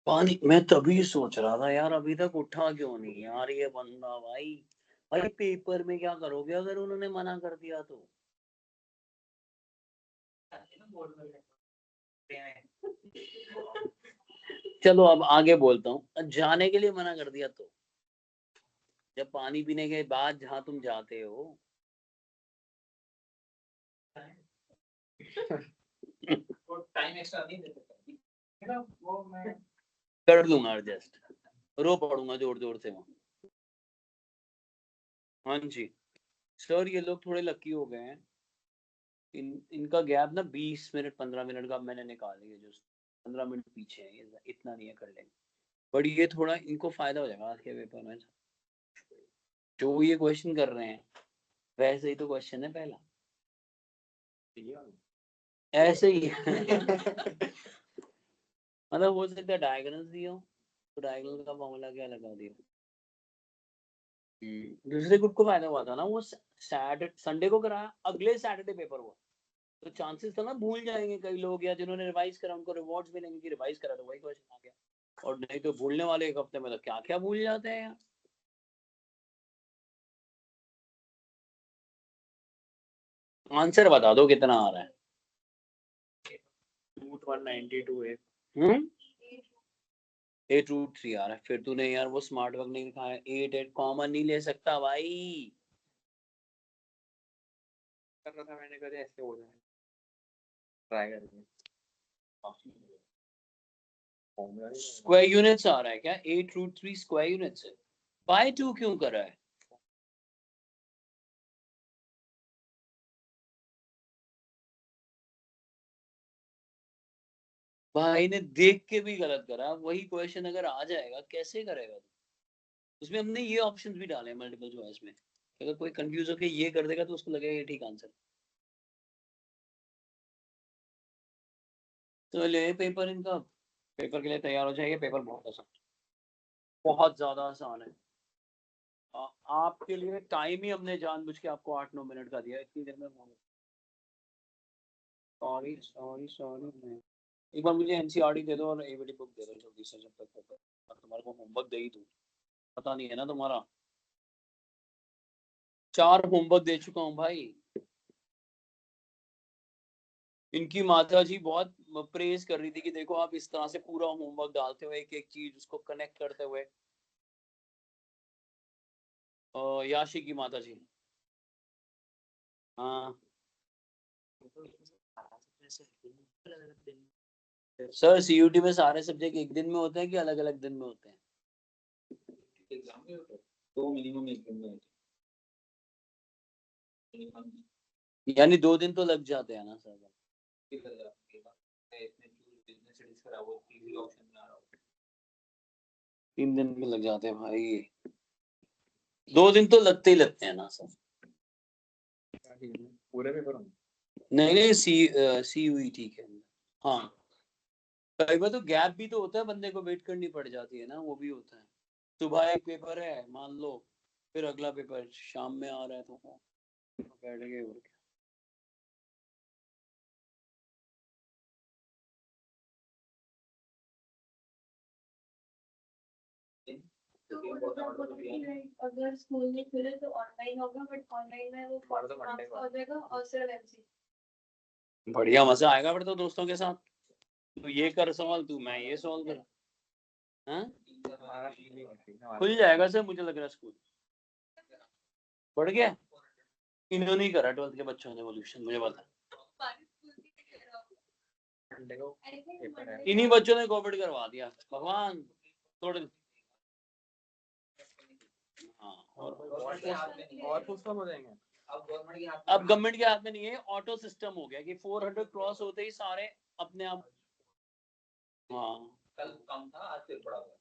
पानी, मैं तभी सोच रहा था यार अभी तक उठा क्यों नहीं यार ये बंदा। भाई भाई पेपर में क्या करोगे अगर उन्होंने मना कर दिया तो? चलो अब आगे बोलता हूँ, जाने के लिए मना कर दिया तो? जब पानी पीने के बाद जहाँ तुम जाते हो टाइम एक्स्ट्रा नहीं देते वो मैं कर दूंगा एडजस्ट, रो पड़ूंगा जोर जोर से वहां। हाँ जी सर, ये लोग थोड़े लकी हो गए हैं। इनका गैप ना 20 मिनट 15 मिनट का मैंने निकाल लिया, जो 15 मिनट पीछे है, ये इतना नहीं है, कर लेंगे। बट ये थोड़ा इनको फायदा हो जाएगा आज के पेपर में। जो ये क्वेश्चन कर रहे हैं वैसे ही तो क्वेश्चन है पहला। ऐसे ही मतलब हो सकता है डायगोनल दिया हो, तो डायगोनल का फॉर्मूला क्या लगा दिया। दूसरे ग्रुप को फायदा हुआ था ना, वो सैटरडे संडे को कराया, अगले सैटरडे पेपर हुआ, तो चांसेस था ना भूल जाएंगे कई लोग, या जिन्होंने रिवाइज करा उनको रिवॉर्ड्स मिलेंगे कि रिवाइज करा तो वही क्वेश्चन आ गया, और नहीं तो भूलने वाले एक हफ्ते में तो क्या क्या भूल जाते हैं यार। आंसर बता दो कितना आ रहा है। रूट 192 है। 8√3 आ रहा है। फिर तूने यार वो स्मार्ट वर्क नहीं लिखा है, 8 कॉमन नहीं ले सकता भाई। कर रहा था मैंने, कहा ऐसे हो जाए, ट्राई करके। स्क्वायर यूनिट्स आ रहा है क्या, 8√3 स्क्वायर यूनिट्स है, बाय 2 क्यों कर रहा है। भाई ने देख के भी गलत करा, वही क्वेश्चन अगर आ जाएगा कैसे करेगा तू? उसमें हमने ये ऑप्शंस भी डाले मल्टीपल चॉइस में, अगर कोई कंफ्यूज होके ये कर देगा तो उसको लगेगा ये ठीक आंसर। तो ले पेपर इनका, पेपर के लिए तैयार हो जाइए, पेपर बहुत आसान, बहुत ज्यादा आसान है। आपके लिए टाइम ही हमने जानबूझ के आपको 8-9 मिनट का दिया, इतनी देर में। सॉरी सॉरी सॉरी, एक बार मुझे एनसीईआरटी दे दो और एबीडी बुक दे दो जल्दी से, जब तक तुम्हारे को होमवर्क दे ही दूं, पता नहीं है ना तुम्हारा। 4 होमवर्क दे चुका हूँ भाई। इनकी माता जी बहुत प्रेज कर रही थी कि देखो आप इस तरह से पूरा होमवर्क डालते हुए एक एक चीज उसको कनेक्ट करते हुए। याशी की माता जी, हाँ सर सीयूटी में सारे सब्जेक्ट एक दिन में होते हैं कि अलग अलग दिन में होते हैं। एग्जाम में होता है तो मिनिमम एक दिन में होता है। यानी 2 दिन तो लग जाते हैं ना सर। इसमें बिजनेस स्टडीज करा वो इजी ऑप्शन में आ रहा हूँ। 3 दिन में लग जाते हैं भाई, 2 दिन तो लगते ही लगते हैं ना सर। पूरे पेपर होंगे। नहीं नहीं सी हुई ठीक है। हाँ कई बार तो गैप भी तो होता है, बंदे को वेट करनी पड़ जाती है ना, वो भी होता है। सुबह एक पेपर है मान लो, फिर अगला पेपर शाम में आ रहा है तो बैठ गए और क्या। अगर स्कूल नहीं खुले तो ऑनलाइन होगा, बट ऑनलाइन में वो हमारा तो Monday को हो जाएगा और सिर्फ एमसी। बढ़िया मजा आएगा फिर तो दोस्तों के साथ, तू ये कर सवाल, तू मैं ये सॉल्व कर। हाँ खुल जाएगा सर, मुझे लग रहा है स्कूल बढ़ गया। इन्होंने ही करा 12th के बच्चों ने एवोल्यूशन, मुझे पता इन्हीं बच्चों ने कोविड करवा दिया, भगवान थोड़े। हाँ और सिस्टम हो जाएंगे। अब गवर्नमेंट के हाथ में नहीं है, ऑटो सिस्टम हो गया कि 400 क्रॉस होते ही सारे अपने आप। हाँ कल कम था आज फिर बड़ा हुआ।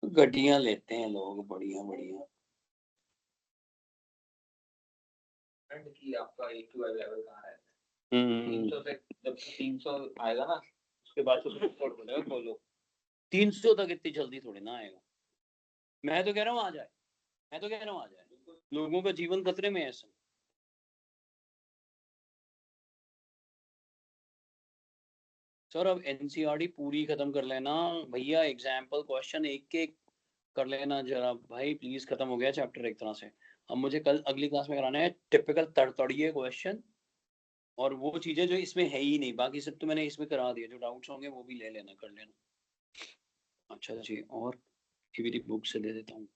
गड्डियां लेते हैं लोग बढ़िया बढ़िया। फ्रेंड की आपका AQI लेवल कहाँ है? 300 से जब 300 आएगा ना उसके बाद तो रिपोर्ट बोलेगा खोलो। 300 तक इतनी जल्दी थोड़ी ना आएगा, मैं तो कह रहा हूँ आ जाए, मैं तो कह रहा हूँ आ जाए, लोगों का जीवन खतरे में है ऐसा। सर अब एनसीईआरटी पूरी खत्म कर लेना भैया, एग्जाम्पल क्वेश्चन एक एक कर लेना जरा भाई प्लीज, खत्म हो गया चैप्टर एक तरह से। अब मुझे कल अगली क्लास में कराना है टिपिकल तड़तड़िए क्वेश्चन, और वो चीजें जो इसमें है ही नहीं, बाकी सब तो मैंने इसमें करा दिया, जो डाउट्स होंगे वो भी ले लेना कर लेना। अच्छा जी, और बुक से दे देता हूँ।